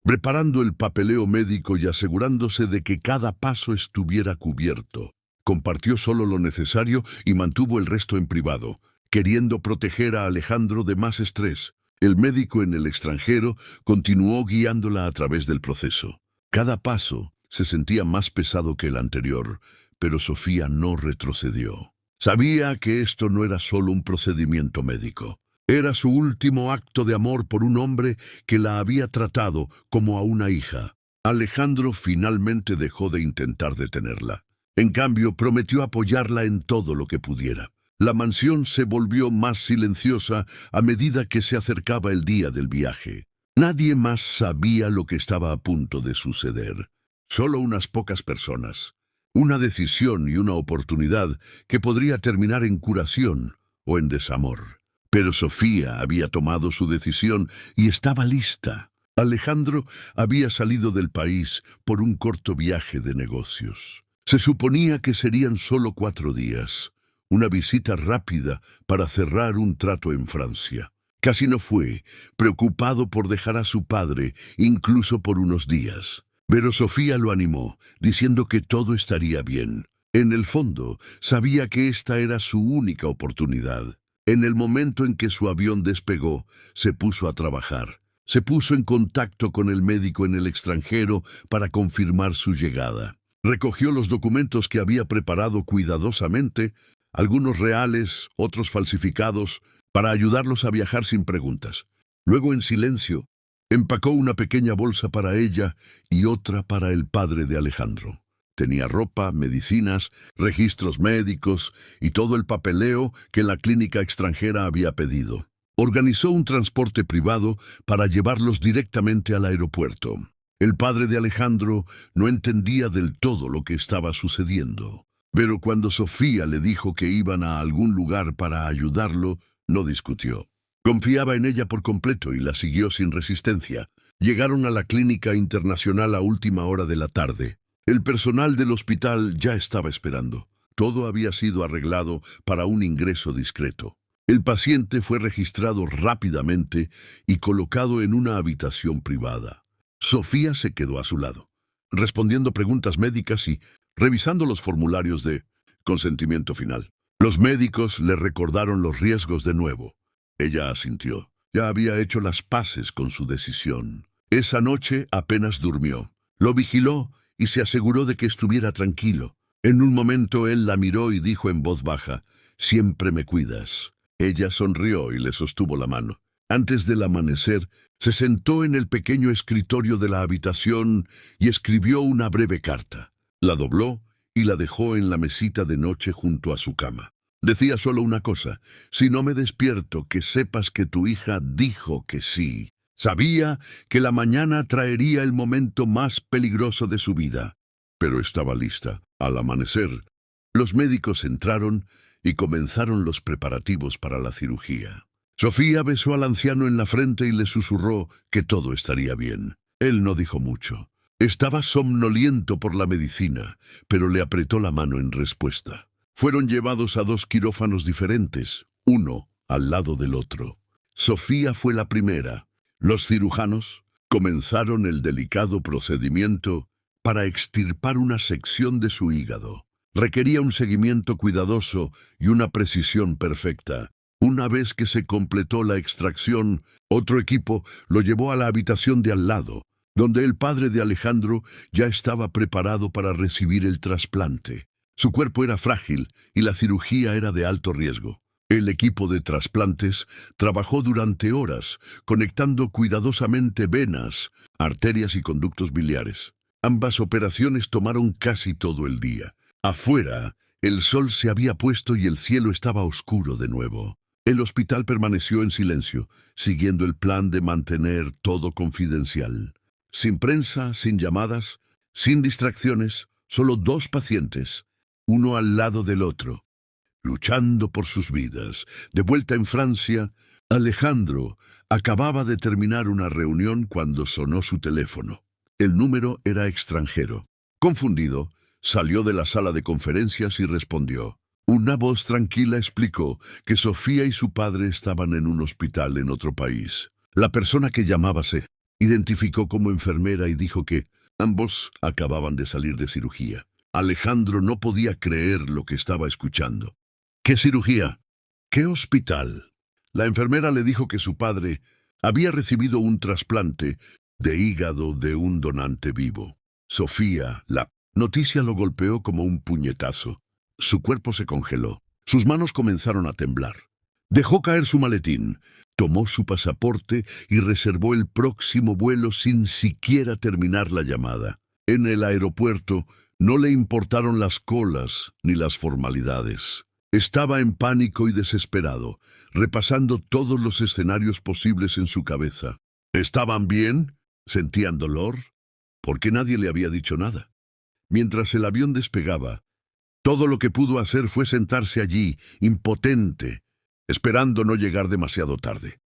preparando el papeleo médico y asegurándose de que cada paso estuviera cubierto. Compartió solo lo necesario y mantuvo el resto en privado, queriendo proteger a Alejandro de más estrés. El médico en el extranjero continuó guiándola a través del proceso. Cada paso se sentía más pesado que el anterior, pero Sofía no retrocedió. Sabía que esto no era solo un procedimiento médico. Era su último acto de amor por un hombre que la había tratado como a una hija. Alejandro finalmente dejó de intentar detenerla. En cambio, prometió apoyarla en todo lo que pudiera. La mansión se volvió más silenciosa a medida que se acercaba el día del viaje. Nadie más sabía lo que estaba a punto de suceder. Solo unas pocas personas. Una decisión y una oportunidad que podría terminar en curación o en desamor. Pero Sofía había tomado su decisión y estaba lista. Alejandro había salido del país por un corto viaje de negocios. Se suponía que serían solo 4 días, una visita rápida para cerrar un trato en Francia. Casi no fue, preocupado por dejar a su padre, incluso por unos días. Pero Sofía lo animó, diciendo que todo estaría bien. En el fondo, sabía que esta era su única oportunidad. En el momento en que su avión despegó, se puso a trabajar. Se puso en contacto con el médico en el extranjero para confirmar su llegada. Recogió los documentos que había preparado cuidadosamente, algunos reales, otros falsificados, para ayudarlos a viajar sin preguntas. Luego, en silencio, empacó una pequeña bolsa para ella y otra para el padre de Alejandro. Tenía ropa, medicinas, registros médicos y todo el papeleo que la clínica extranjera había pedido. Organizó un transporte privado para llevarlos directamente al aeropuerto. El padre de Alejandro no entendía del todo lo que estaba sucediendo, pero cuando Sofía le dijo que iban a algún lugar para ayudarlo, no discutió. Confiaba en ella por completo y la siguió sin resistencia. Llegaron a la clínica internacional a última hora de la tarde. El personal del hospital ya estaba esperando. Todo había sido arreglado para un ingreso discreto. El paciente fue registrado rápidamente y colocado en una habitación privada. Sofía se quedó a su lado, respondiendo preguntas médicas y revisando los formularios de consentimiento final. Los médicos le recordaron los riesgos de nuevo. Ella asintió. Ya había hecho las paces con su decisión. Esa noche apenas durmió. Lo vigiló y se aseguró de que estuviera tranquilo. En un momento él la miró y dijo en voz baja, «Siempre me cuidas». Ella sonrió y le sostuvo la mano. Antes del amanecer, se sentó en el pequeño escritorio de la habitación y escribió una breve carta. La dobló y la dejó en la mesita de noche junto a su cama. Decía solo una cosa: «Si no me despierto, que sepas que tu hija dijo que sí». Sabía que la mañana traería el momento más peligroso de su vida, pero estaba lista. Al amanecer, los médicos entraron y comenzaron los preparativos para la cirugía. Sofía besó al anciano en la frente y le susurró que todo estaría bien. Él no dijo mucho. Estaba somnoliento por la medicina, pero le apretó la mano en respuesta. Fueron llevados a 2 quirófanos diferentes, uno al lado del otro. Sofía fue la primera. Los cirujanos comenzaron el delicado procedimiento para extirpar una sección de su hígado. Requería un seguimiento cuidadoso y una precisión perfecta. Una vez que se completó la extracción, otro equipo lo llevó a la habitación de al lado, donde el padre de Alejandro ya estaba preparado para recibir el trasplante. Su cuerpo era frágil y la cirugía era de alto riesgo. El equipo de trasplantes trabajó durante horas, conectando cuidadosamente venas, arterias y conductos biliares. Ambas operaciones tomaron casi todo el día. Afuera, el sol se había puesto y el cielo estaba oscuro de nuevo. El hospital permaneció en silencio, siguiendo el plan de mantener todo confidencial. Sin prensa, sin llamadas, sin distracciones, solo 2 pacientes, uno al lado del otro, luchando por sus vidas. De vuelta en Francia, Alejandro acababa de terminar una reunión cuando sonó su teléfono. El número era extranjero. Confundido, salió de la sala de conferencias y respondió. Una voz tranquila explicó que Sofía y su padre estaban en un hospital en otro país. La persona que llamaba se identificó como enfermera y dijo que ambos acababan de salir de cirugía. Alejandro no podía creer lo que estaba escuchando. ¿Qué cirugía? ¿Qué hospital? La enfermera le dijo que su padre había recibido un trasplante de hígado de un donante vivo. Sofía, la noticia lo golpeó como un puñetazo. Su cuerpo se congeló. Sus manos comenzaron a temblar. Dejó caer su maletín, tomó su pasaporte y reservó el próximo vuelo sin siquiera terminar la llamada. En el aeropuerto no le importaron las colas ni las formalidades. Estaba en pánico y desesperado, repasando todos los escenarios posibles en su cabeza. ¿Estaban bien? ¿Sentían dolor? ¿Por qué nadie le había dicho nada? Mientras el avión despegaba, todo lo que pudo hacer fue sentarse allí, impotente, esperando no llegar demasiado tarde.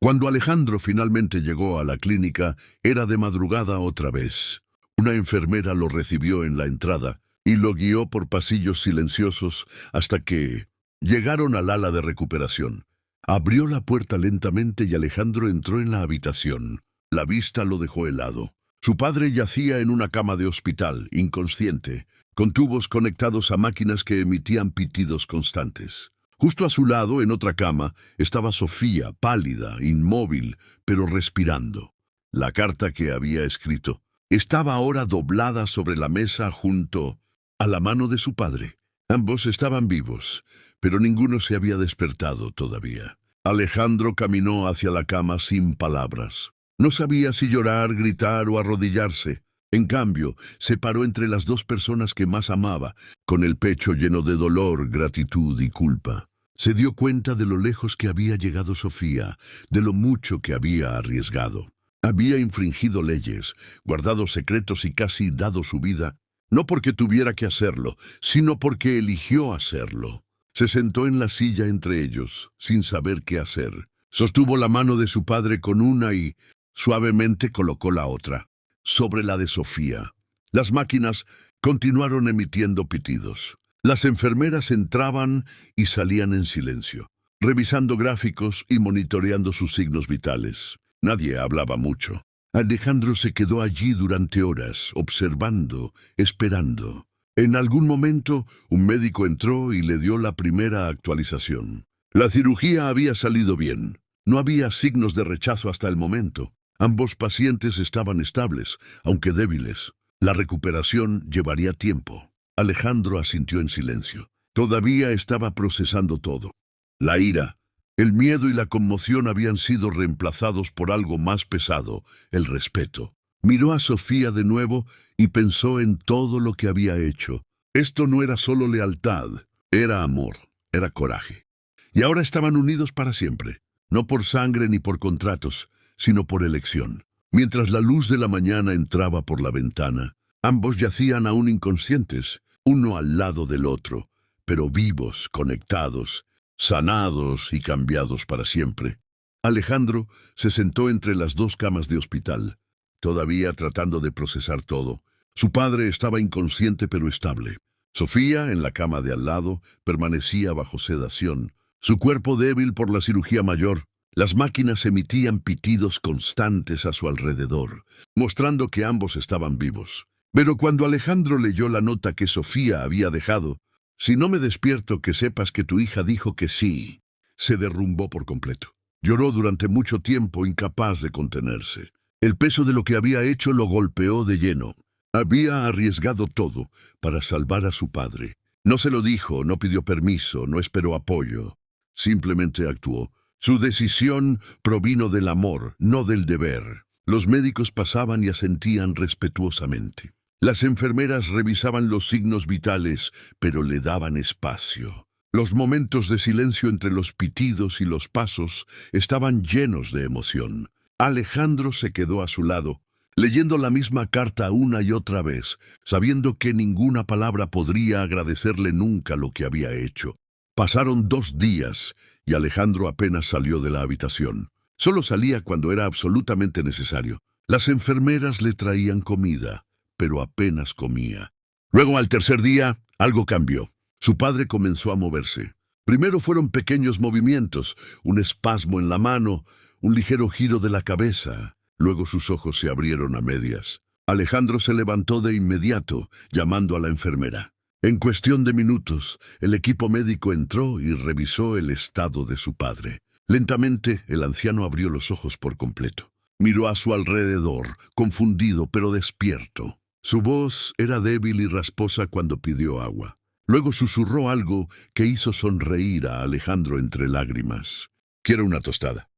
Cuando Alejandro finalmente llegó a la clínica, era de madrugada otra vez. Una enfermera lo recibió en la entrada y lo guió por pasillos silenciosos hasta que llegaron al ala de recuperación. Abrió la puerta lentamente y Alejandro entró en la habitación. La vista lo dejó helado. Su padre yacía en una cama de hospital, inconsciente, con tubos conectados a máquinas que emitían pitidos constantes. Justo a su lado, en otra cama, estaba Sofía, pálida, inmóvil, pero respirando. La carta que había escrito estaba ahora doblada sobre la mesa junto a la mano de su padre. Ambos estaban vivos, pero ninguno se había despertado todavía. Alejandro caminó hacia la cama sin palabras. No sabía si llorar, gritar o arrodillarse. En cambio, se paró entre las dos personas que más amaba, con el pecho lleno de dolor, gratitud y culpa. Se dio cuenta de lo lejos que había llegado Sofía, de lo mucho que había arriesgado. Había infringido leyes, guardado secretos y casi dado su vida, no porque tuviera que hacerlo, sino porque eligió hacerlo. Se sentó en la silla entre ellos, sin saber qué hacer. Sostuvo la mano de su padre con una y suavemente colocó la otra sobre la de Sofía. Las máquinas continuaron emitiendo pitidos. Las enfermeras entraban y salían en silencio, revisando gráficos y monitoreando sus signos vitales. Nadie hablaba mucho. Alejandro se quedó allí durante horas, observando, esperando. En algún momento, un médico entró y le dio la primera actualización. La cirugía había salido bien. No había signos de rechazo hasta el momento. Ambos pacientes estaban estables, aunque débiles. La recuperación llevaría tiempo. Alejandro asintió en silencio. Todavía estaba procesando todo. La ira, el miedo y la conmoción habían sido reemplazados por algo más pesado, el respeto. Miró a Sofía de nuevo y pensó en todo lo que había hecho. Esto no era solo lealtad, era amor, era coraje. Y ahora estaban unidos para siempre, no por sangre ni por contratos, sino por elección. Mientras la luz de la mañana entraba por la ventana, ambos yacían aún inconscientes, uno al lado del otro, pero vivos, conectados, sanados y cambiados para siempre. Alejandro se sentó entre las dos camas de hospital, todavía tratando de procesar todo. Su padre estaba inconsciente pero estable. Sofía, en la cama de al lado, permanecía bajo sedación, su cuerpo débil por la cirugía mayor. Las máquinas emitían pitidos constantes a su alrededor, mostrando que ambos estaban vivos. Pero cuando Alejandro leyó la nota que Sofía había dejado, «Si no me despierto, que sepas que tu hija dijo que sí», se derrumbó por completo. Lloró durante mucho tiempo, incapaz de contenerse. El peso de lo que había hecho lo golpeó de lleno. Había arriesgado todo para salvar a su padre. No se lo dijo, no pidió permiso, no esperó apoyo. Simplemente actuó. Su decisión provino del amor, no del deber. Los médicos pasaban y asentían respetuosamente. Las enfermeras revisaban los signos vitales, pero le daban espacio. Los momentos de silencio entre los pitidos y los pasos estaban llenos de emoción. Alejandro se quedó a su lado, leyendo la misma carta una y otra vez, sabiendo que ninguna palabra podría agradecerle nunca lo que había hecho. Pasaron 2 días y Alejandro apenas salió de la habitación. Solo salía cuando era absolutamente necesario. Las enfermeras le traían comida, pero apenas comía. Luego, al tercer día, algo cambió. Su padre comenzó a moverse. Primero fueron pequeños movimientos, un espasmo en la mano, un ligero giro de la cabeza. Luego sus ojos se abrieron a medias. Alejandro se levantó de inmediato, llamando a la enfermera. En cuestión de minutos, el equipo médico entró y revisó el estado de su padre. Lentamente, el anciano abrió los ojos por completo. Miró a su alrededor, confundido pero despierto. Su voz era débil y rasposa cuando pidió agua. Luego susurró algo que hizo sonreír a Alejandro entre lágrimas. «Quiero una tostada».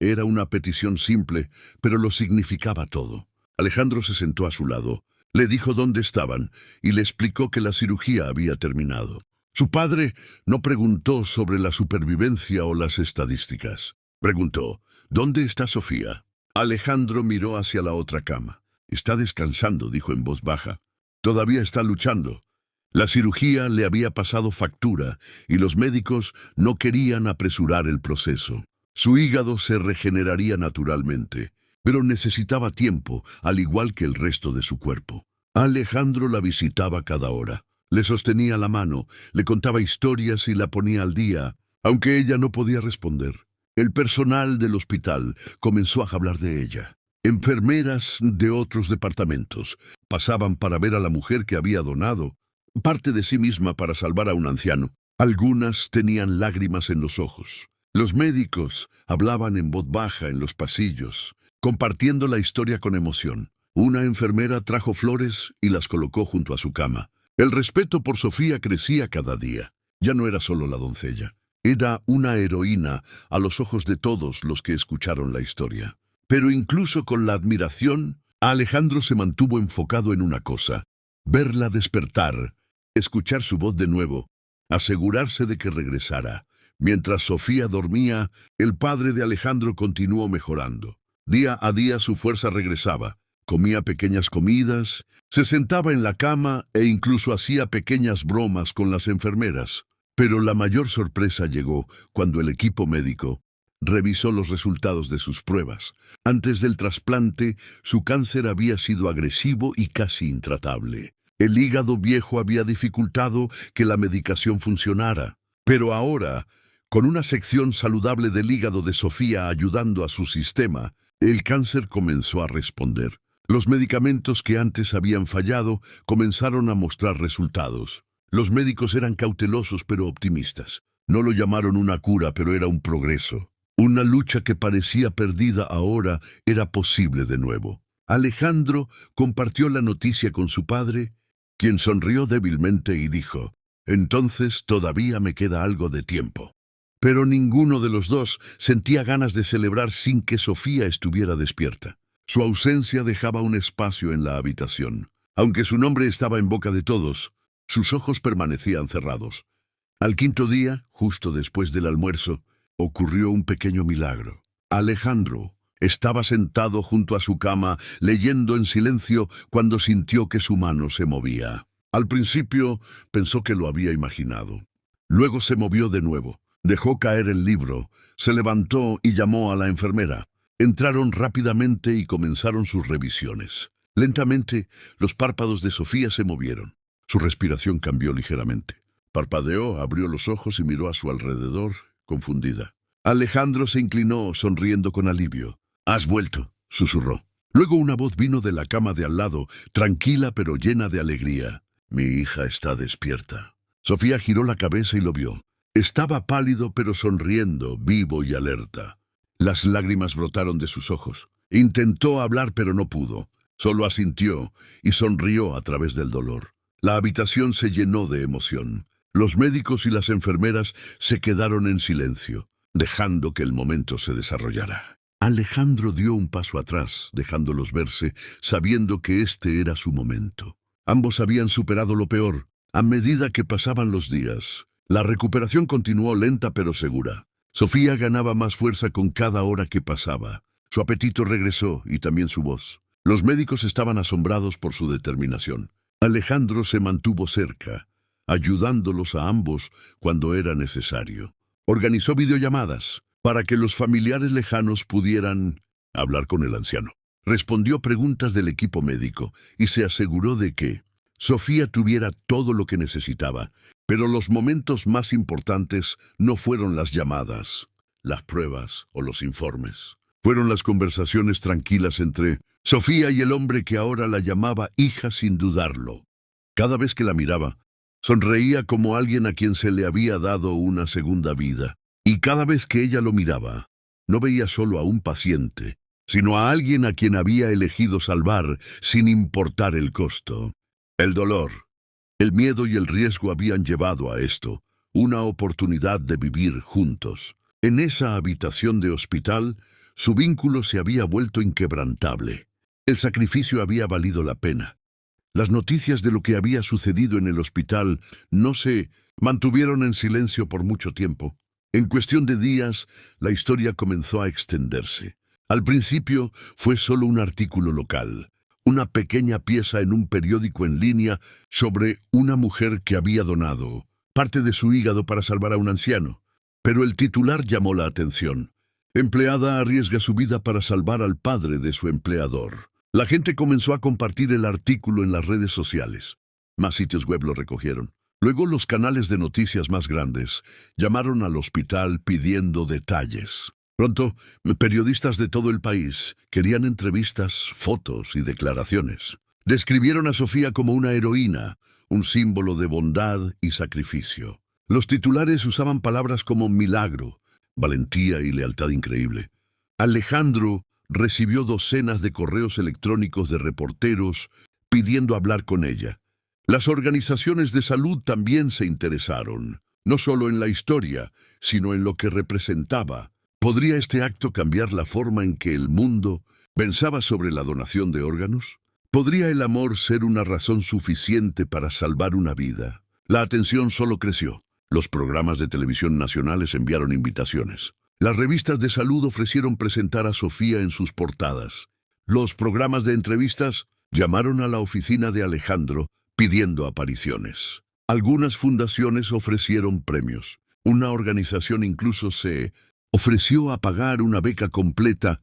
Era una petición simple, pero lo significaba todo. Alejandro se sentó a su lado, le dijo dónde estaban y le explicó que la cirugía había terminado. Su padre no preguntó sobre la supervivencia o las estadísticas. Preguntó, «¿Dónde está Sofía?». Alejandro miró hacia la otra cama. «Está descansando», dijo en voz baja. «Todavía está luchando». La cirugía le había pasado factura y los médicos no querían apresurar el proceso. Su hígado se regeneraría naturalmente, pero necesitaba tiempo, al igual que el resto de su cuerpo. Alejandro la visitaba cada hora. Le sostenía la mano, le contaba historias y la ponía al día, aunque ella no podía responder. El personal del hospital comenzó a hablar de ella. Enfermeras de otros departamentos pasaban para ver a la mujer que había donado parte de sí misma para salvar a un anciano. Algunas tenían lágrimas en los ojos. Los médicos hablaban en voz baja en los pasillos, compartiendo la historia con emoción. Una enfermera trajo flores y las colocó junto a su cama. El respeto por Sofía crecía cada día. Ya no era solo la doncella. Era una heroína a los ojos de todos los que escucharon la historia. Pero incluso con la admiración, Alejandro se mantuvo enfocado en una cosa: verla despertar, escuchar su voz de nuevo, asegurarse de que regresara. Mientras Sofía dormía, el padre de Alejandro continuó mejorando. Día a día su fuerza regresaba. Comía pequeñas comidas, se sentaba en la cama e incluso hacía pequeñas bromas con las enfermeras. Pero la mayor sorpresa llegó cuando el equipo médico revisó los resultados de sus pruebas. Antes del trasplante, su cáncer había sido agresivo y casi intratable. El hígado viejo había dificultado que la medicación funcionara. Pero ahora, con una sección saludable del hígado de Sofía ayudando a su sistema, el cáncer comenzó a responder. Los medicamentos que antes habían fallado comenzaron a mostrar resultados. Los médicos eran cautelosos pero optimistas. No lo llamaron una cura, pero era un progreso. Una lucha que parecía perdida ahora era posible de nuevo. Alejandro compartió la noticia con su padre, quien sonrió débilmente y dijo: «Entonces todavía me queda algo de tiempo». Pero ninguno de los dos sentía ganas de celebrar sin que Sofía estuviera despierta. Su ausencia dejaba un espacio en la habitación. Aunque su nombre estaba en boca de todos, sus ojos permanecían cerrados. Al quinto día, justo después del almuerzo, ocurrió un pequeño milagro. Alejandro estaba sentado junto a su cama, leyendo en silencio, cuando sintió que su mano se movía. Al principio pensó que lo había imaginado. Luego se movió de nuevo. Dejó caer el libro, se levantó y llamó a la enfermera. Entraron rápidamente y comenzaron sus revisiones. Lentamente, los párpados de Sofía se movieron. Su respiración cambió ligeramente. Parpadeó, abrió los ojos y miró a su alrededor, confundida. Alejandro se inclinó, sonriendo con alivio. «Has vuelto», susurró. Luego una voz vino de la cama de al lado, tranquila pero llena de alegría. «Mi hija está despierta». Sofía giró la cabeza y lo vio. Estaba pálido pero sonriendo, vivo y alerta. Las lágrimas brotaron de sus ojos. Intentó hablar pero no pudo. Solo asintió y sonrió a través del dolor. La habitación se llenó de emoción. Los médicos y las enfermeras se quedaron en silencio, dejando que el momento se desarrollara. Alejandro dio un paso atrás, dejándolos verse, sabiendo que este era su momento. Ambos habían superado lo peor. A medida que pasaban los días, la recuperación continuó lenta pero segura. Sofía ganaba más fuerza con cada hora que pasaba. Su apetito regresó y también su voz. Los médicos estaban asombrados por su determinación. Alejandro se mantuvo cerca, ayudándolos a ambos cuando era necesario. Organizó videollamadas para que los familiares lejanos pudieran hablar con el anciano. Respondió preguntas del equipo médico y se aseguró de que Sofía tuviera todo lo que necesitaba. Pero los momentos más importantes no fueron las llamadas, las pruebas o los informes. Fueron las conversaciones tranquilas entre Sofía y el hombre que ahora la llamaba hija sin dudarlo. Cada vez que la miraba, sonreía como alguien a quien se le había dado una segunda vida. Y cada vez que ella lo miraba, no veía solo a un paciente, sino a alguien a quien había elegido salvar sin importar el costo. El dolor, el miedo y el riesgo habían llevado a esto, una oportunidad de vivir juntos. En esa habitación de hospital, su vínculo se había vuelto inquebrantable. El sacrificio había valido la pena. Las noticias de lo que había sucedido en el hospital no se mantuvieron en silencio por mucho tiempo. En cuestión de días, la historia comenzó a extenderse. Al principio fue solo un artículo local, una pequeña pieza en un periódico en línea sobre una mujer que había donado parte de su hígado para salvar a un anciano. Pero el titular llamó la atención. Empleada arriesga su vida para salvar al padre de su empleador. La gente comenzó a compartir el artículo en las redes sociales. Más sitios web lo recogieron. Luego los canales de noticias más grandes llamaron al hospital pidiendo detalles. Pronto, periodistas de todo el país querían entrevistas, fotos y declaraciones. Describieron a Sofía como una heroína, un símbolo de bondad y sacrificio. Los titulares usaban palabras como milagro, valentía y lealtad increíble. Alejandro recibió docenas de correos electrónicos de reporteros pidiendo hablar con ella. Las organizaciones de salud también se interesaron, no solo en la historia, sino en lo que representaba. ¿Podría este acto cambiar la forma en que el mundo ¿Pensaba sobre la donación de órganos? ¿Podría el amor ser una razón suficiente para salvar una vida? La atención solo creció. Los programas de televisión nacionales enviaron invitaciones. Las revistas de salud ofrecieron presentar a Sofía en sus portadas. Los programas de entrevistas llamaron a la oficina de Alejandro pidiendo apariciones. Algunas fundaciones ofrecieron premios. Una organización incluso se ofreció a pagar una beca completa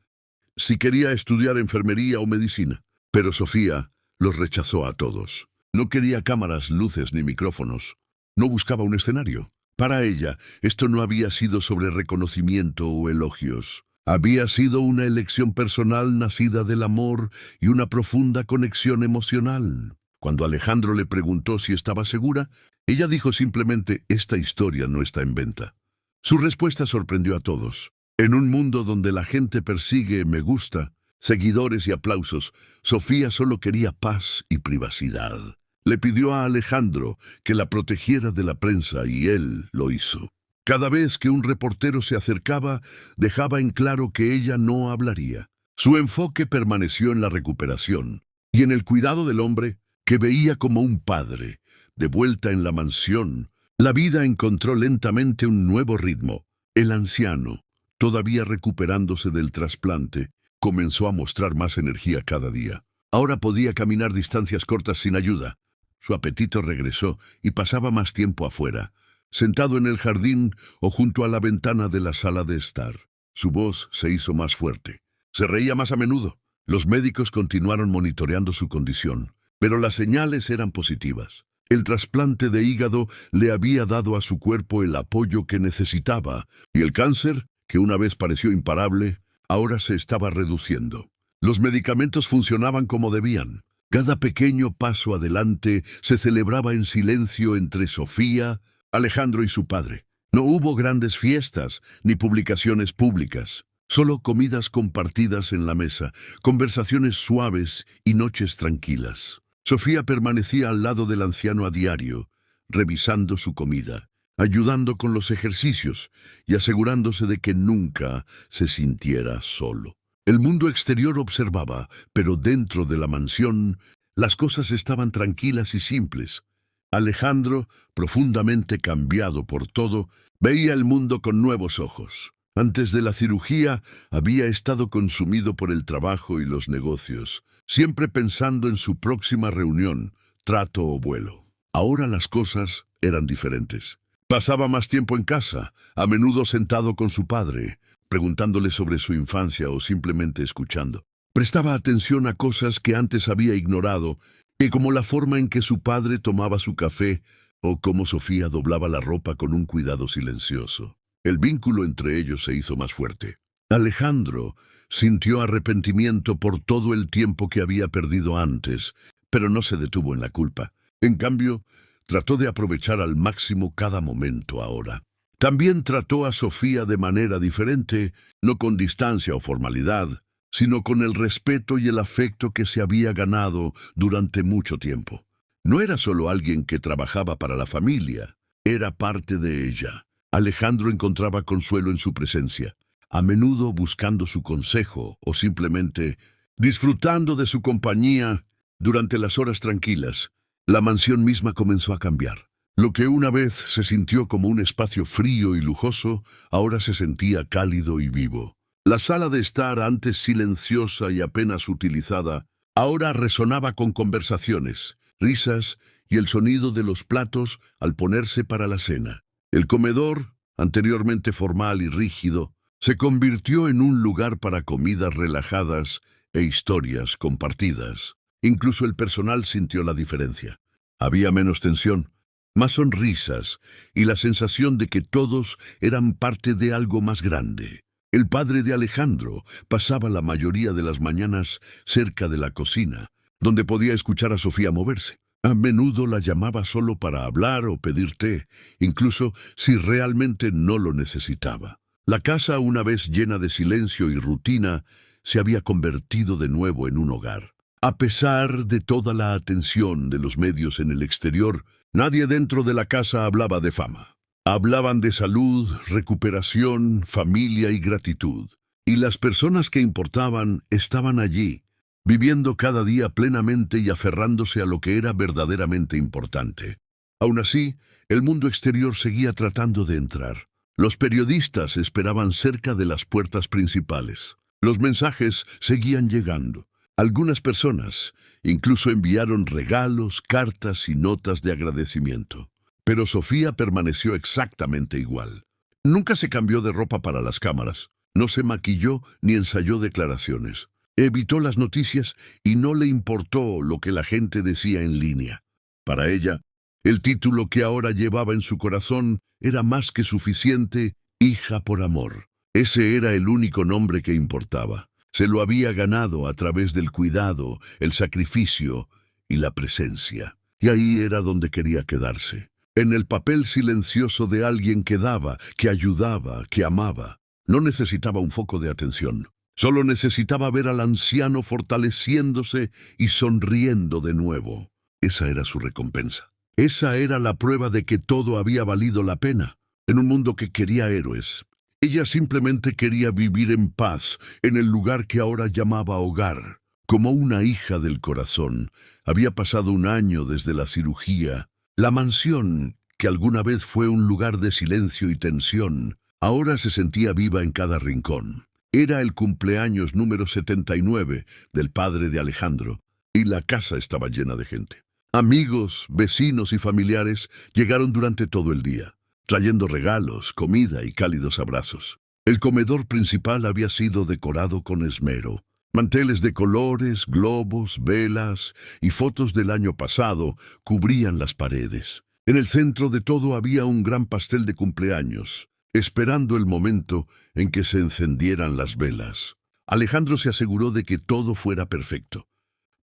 si quería estudiar enfermería o medicina. Pero Sofía los rechazó a todos. No quería cámaras, luces ni micrófonos. No buscaba un escenario. Para ella, esto no había sido sobre reconocimiento o elogios. Había sido una elección personal nacida del amor y una profunda conexión emocional. Cuando Alejandro le preguntó si estaba segura, ella dijo simplemente: «Esta historia no está en venta». Su respuesta sorprendió a todos. En un mundo donde la gente persigue me gusta, seguidores y aplausos, Sofía solo quería paz y privacidad. Le pidió a Alejandro que la protegiera de la prensa y él lo hizo. Cada vez que un reportero se acercaba, dejaba en claro que ella no hablaría. Su enfoque permaneció en la recuperación y en el cuidado del hombre que veía como un padre. De vuelta en la mansión, la vida encontró lentamente un nuevo ritmo. El anciano, todavía recuperándose del trasplante, comenzó a mostrar más energía cada día. Ahora podía caminar distancias cortas sin ayuda. Su apetito regresó y pasaba más tiempo afuera, sentado en el jardín o junto a la ventana de la sala de estar. Su voz se hizo más fuerte. Se reía más a menudo. Los médicos continuaron monitoreando su condición, pero las señales eran positivas. El trasplante de hígado le había dado a su cuerpo el apoyo que necesitaba, y el cáncer, que una vez pareció imparable, ahora se estaba reduciendo. Los medicamentos funcionaban como debían. Cada pequeño paso adelante se celebraba en silencio entre Sofía, Alejandro y su padre. No hubo grandes fiestas ni publicaciones públicas, solo comidas compartidas en la mesa, conversaciones suaves y noches tranquilas. Sofía permanecía al lado del anciano a diario, revisando su comida, ayudando con los ejercicios y asegurándose de que nunca se sintiera solo. El mundo exterior observaba, pero dentro de la mansión, las cosas estaban tranquilas y simples. Alejandro, profundamente cambiado por todo, veía el mundo con nuevos ojos. Antes de la cirugía, había estado consumido por el trabajo y los negocios, siempre pensando en su próxima reunión, trato o vuelo. Ahora las cosas eran diferentes. Pasaba más tiempo en casa, a menudo sentado con su padre, preguntándole sobre su infancia o simplemente escuchando. Prestaba atención a cosas que antes había ignorado, y como la forma en que su padre tomaba su café o cómo Sofía doblaba la ropa con un cuidado silencioso. El vínculo entre ellos se hizo más fuerte. Alejandro sintió arrepentimiento por todo el tiempo que había perdido antes, pero no se detuvo en la culpa. En cambio, trató de aprovechar al máximo cada momento ahora. También trató a Sofía de manera diferente, no con distancia o formalidad, sino con el respeto y el afecto que se había ganado durante mucho tiempo. No era solo alguien que trabajaba para la familia, era parte de ella. Alejandro encontraba consuelo en su presencia, a menudo buscando su consejo o simplemente disfrutando de su compañía durante las horas tranquilas. La mansión misma comenzó a cambiar. Lo que una vez se sintió como un espacio frío y lujoso, ahora se sentía cálido y vivo. La sala de estar, antes silenciosa y apenas utilizada, ahora resonaba con conversaciones, risas y el sonido de los platos al ponerse para la cena. El comedor, anteriormente formal y rígido, se convirtió en un lugar para comidas relajadas e historias compartidas. Incluso el personal sintió la diferencia. Había menos tensión, más sonrisas y la sensación de que todos eran parte de algo más grande. El padre de Alejandro pasaba la mayoría de las mañanas cerca de la cocina, donde podía escuchar a Sofía moverse. A menudo la llamaba solo para hablar o pedir té, incluso si realmente no lo necesitaba. La casa, una vez llena de silencio y rutina, se había convertido de nuevo en un hogar. A pesar de toda la atención de los medios en el exterior, nadie dentro de la casa hablaba de fama. Hablaban de salud, recuperación, familia y gratitud. Y las personas que importaban estaban allí, viviendo cada día plenamente y aferrándose a lo que era verdaderamente importante. Aún así, el mundo exterior seguía tratando de entrar. Los periodistas esperaban cerca de las puertas principales. Los mensajes seguían llegando. Algunas personas incluso enviaron regalos, cartas y notas de agradecimiento. Pero Sofía permaneció exactamente igual. Nunca se cambió de ropa para las cámaras. No se maquilló ni ensayó declaraciones. Evitó las noticias y no le importó lo que la gente decía en línea. Para ella, el título que ahora llevaba en su corazón era más que suficiente: hija por amor. Ese era el único nombre que importaba. Se lo había ganado a través del cuidado, el sacrificio y la presencia. Y ahí era donde quería quedarse. En el papel silencioso de alguien que daba, que ayudaba, que amaba. No necesitaba un foco de atención. Solo necesitaba ver al anciano fortaleciéndose y sonriendo de nuevo. Esa era su recompensa. Esa era la prueba de que todo había valido la pena. En un mundo que quería héroes, ella simplemente quería vivir en paz en el lugar que ahora llamaba hogar. Como una hija del corazón, había pasado un año desde la cirugía. La mansión, que alguna vez fue un lugar de silencio y tensión, ahora se sentía viva en cada rincón. Era el cumpleaños número 79 del padre de Alejandro, y la casa estaba llena de gente. Amigos, vecinos y familiares llegaron durante todo el día, trayendo regalos, comida y cálidos abrazos. El comedor principal había sido decorado con esmero. Manteles de colores, globos, velas y fotos del año pasado cubrían las paredes. En el centro de todo había un gran pastel de cumpleaños, esperando el momento en que se encendieran las velas. Alejandro se aseguró de que todo fuera perfecto,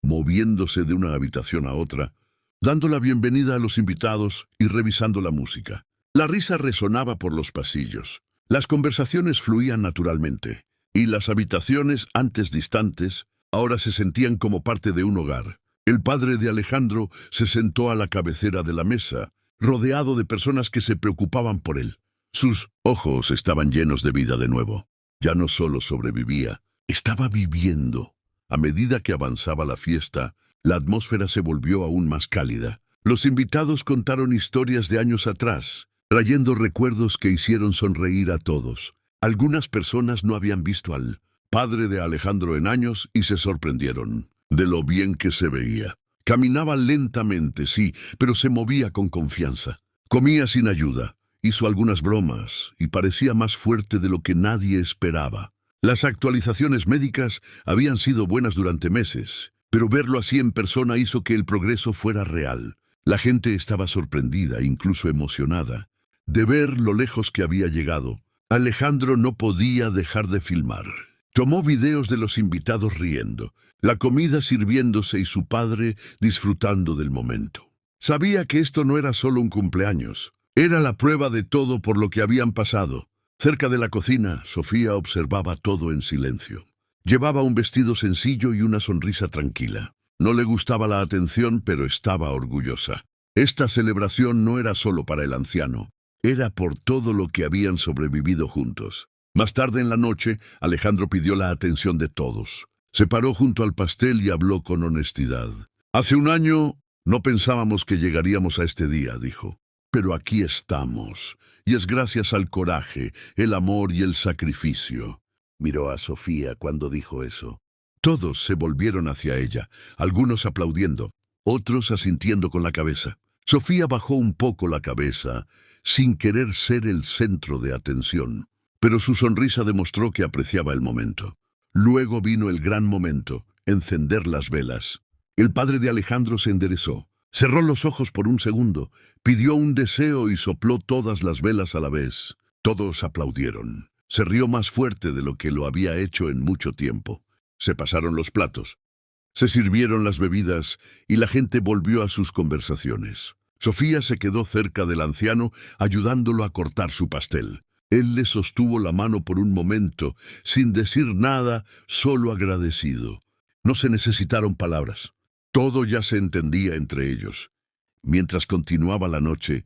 moviéndose de una habitación a otra, dando la bienvenida a los invitados y revisando la música. La risa resonaba por los pasillos. Las conversaciones fluían naturalmente, y las habitaciones, antes distantes, ahora se sentían como parte de un hogar. El padre de Alejandro se sentó a la cabecera de la mesa, rodeado de personas que se preocupaban por él. Sus ojos estaban llenos de vida de nuevo. Ya no solo sobrevivía, estaba viviendo. A medida que avanzaba la fiesta, la atmósfera se volvió aún más cálida. Los invitados contaron historias de años atrás, trayendo recuerdos que hicieron sonreír a todos. Algunas personas no habían visto al padre de Alejandro en años y se sorprendieron de lo bien que se veía. Caminaba lentamente, sí, pero se movía con confianza. Comía sin ayuda, hizo algunas bromas y parecía más fuerte de lo que nadie esperaba. Las actualizaciones médicas habían sido buenas durante meses, pero verlo así en persona hizo que el progreso fuera real. La gente estaba sorprendida, incluso emocionada, de ver lo lejos que había llegado. Alejandro no podía dejar de filmar. Tomó videos de los invitados riendo, la comida sirviéndose y su padre disfrutando del momento. Sabía que esto no era solo un cumpleaños, era la prueba de todo por lo que habían pasado. Cerca de la cocina, Sofía observaba todo en silencio. Llevaba un vestido sencillo y una sonrisa tranquila. No le gustaba la atención, pero estaba orgullosa. Esta celebración no era solo para el anciano, era por todo lo que habían sobrevivido juntos. Más tarde en la noche, Alejandro pidió la atención de todos. Se paró junto al pastel y habló con honestidad. Hace un año no pensábamos que llegaríamos a este día, dijo. Pero aquí estamos, y es gracias al coraje, el amor y el sacrificio. Miró a Sofía cuando dijo eso. Todos se volvieron hacia ella, algunos aplaudiendo, otros asintiendo con la cabeza. Sofía bajó un poco la cabeza, sin querer ser el centro de atención, pero su sonrisa demostró que apreciaba el momento. Luego vino el gran momento, encender las velas. El padre de Alejandro se enderezó, cerró los ojos por un segundo, pidió un deseo y sopló todas las velas a la vez. Todos aplaudieron. Se rió más fuerte de lo que lo había hecho en mucho tiempo. Se pasaron los platos. Se sirvieron las bebidas y la gente volvió a sus conversaciones. Sofía se quedó cerca del anciano, ayudándolo a cortar su pastel. Él le sostuvo la mano por un momento, sin decir nada, solo agradecido. No se necesitaron palabras. Todo ya se entendía entre ellos. Mientras continuaba la noche,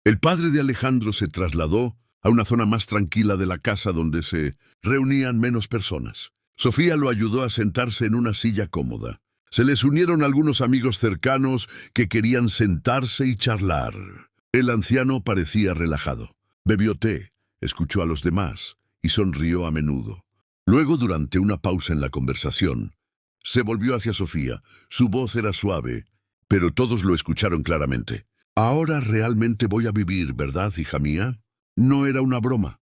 el padre de Alejandro se trasladó a una zona más tranquila de la casa donde se reunían menos personas. Sofía lo ayudó a sentarse en una silla cómoda. Se les unieron algunos amigos cercanos que querían sentarse y charlar. El anciano parecía relajado. Bebió té, escuchó a los demás y sonrió a menudo. Luego, durante una pausa en la conversación, se volvió hacia Sofía. Su voz era suave, pero todos lo escucharon claramente. «Ahora realmente voy a vivir, ¿verdad, hija mía?» No era una broma.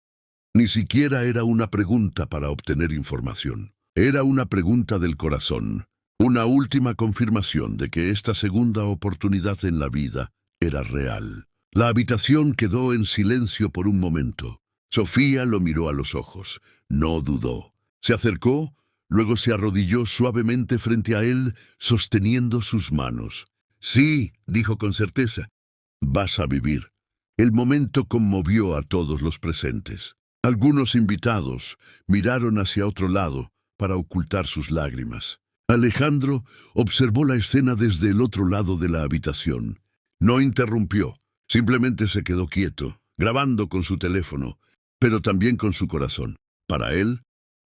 Ni siquiera era una pregunta para obtener información. Era una pregunta del corazón. Una última confirmación de que esta segunda oportunidad en la vida era real. La habitación quedó en silencio por un momento. Sofía lo miró a los ojos. No dudó. Se acercó, luego se arrodilló suavemente frente a él, sosteniendo sus manos. «Sí», dijo con certeza, «vas a vivir». El momento conmovió a todos los presentes. Algunos invitados miraron hacia otro lado para ocultar sus lágrimas. Alejandro observó la escena desde el otro lado de la habitación. No interrumpió, simplemente se quedó quieto, grabando con su teléfono, pero también con su corazón. Para él,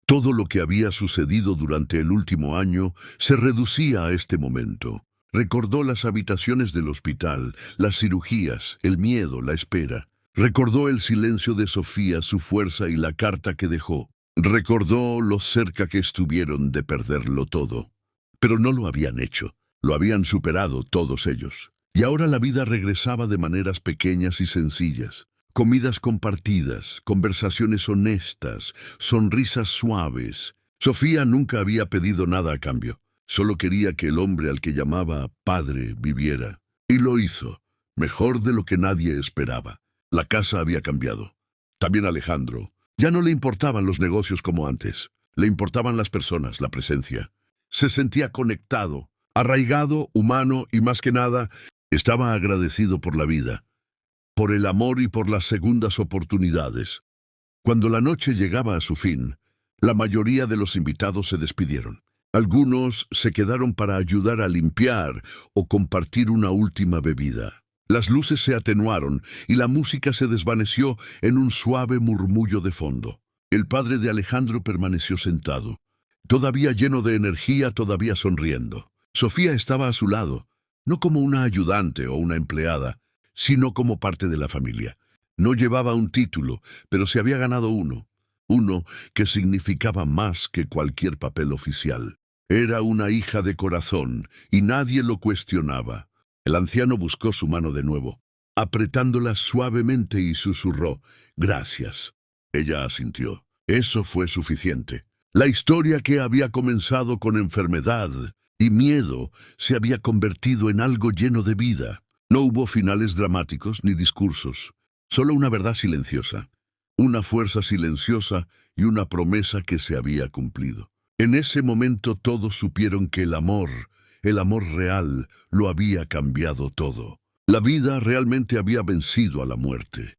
todo lo que había sucedido durante el último año se reducía a este momento. Recordó las habitaciones del hospital, las cirugías, el miedo, la espera. Recordó el silencio de Sofía, su fuerza y la carta que dejó. Recordó lo cerca que estuvieron de perderlo todo. Pero no lo habían hecho. Lo habían superado todos ellos. Y ahora la vida regresaba de maneras pequeñas y sencillas. Comidas compartidas, conversaciones honestas, sonrisas suaves. Sofía nunca había pedido nada a cambio. Solo quería que el hombre al que llamaba padre viviera. Y lo hizo, mejor de lo que nadie esperaba. La casa había cambiado. También Alejandro. Ya no le importaban los negocios como antes. Le importaban las personas, la presencia. Se sentía conectado, arraigado, humano y más que nada, estaba agradecido por la vida, por el amor y por las segundas oportunidades. Cuando la noche llegaba a su fin, la mayoría de los invitados se despidieron. Algunos se quedaron para ayudar a limpiar o compartir una última bebida. Las luces se atenuaron y la música se desvaneció en un suave murmullo de fondo. El padre de Alejandro permaneció sentado, todavía lleno de energía, todavía sonriendo. Sofía estaba a su lado, no como una ayudante o una empleada, sino como parte de la familia. No llevaba un título, pero se había ganado uno que significaba más que cualquier papel oficial. Era una hija de corazón y nadie lo cuestionaba. El anciano buscó su mano de nuevo, apretándola suavemente y susurró, «Gracias». Ella asintió. Eso fue suficiente. La historia que había comenzado con enfermedad y miedo se había convertido en algo lleno de vida. No hubo finales dramáticos ni discursos, solo una verdad silenciosa, una fuerza silenciosa y una promesa que se había cumplido. En ese momento todos supieron que el amor real, lo había cambiado todo. La vida realmente había vencido a la muerte.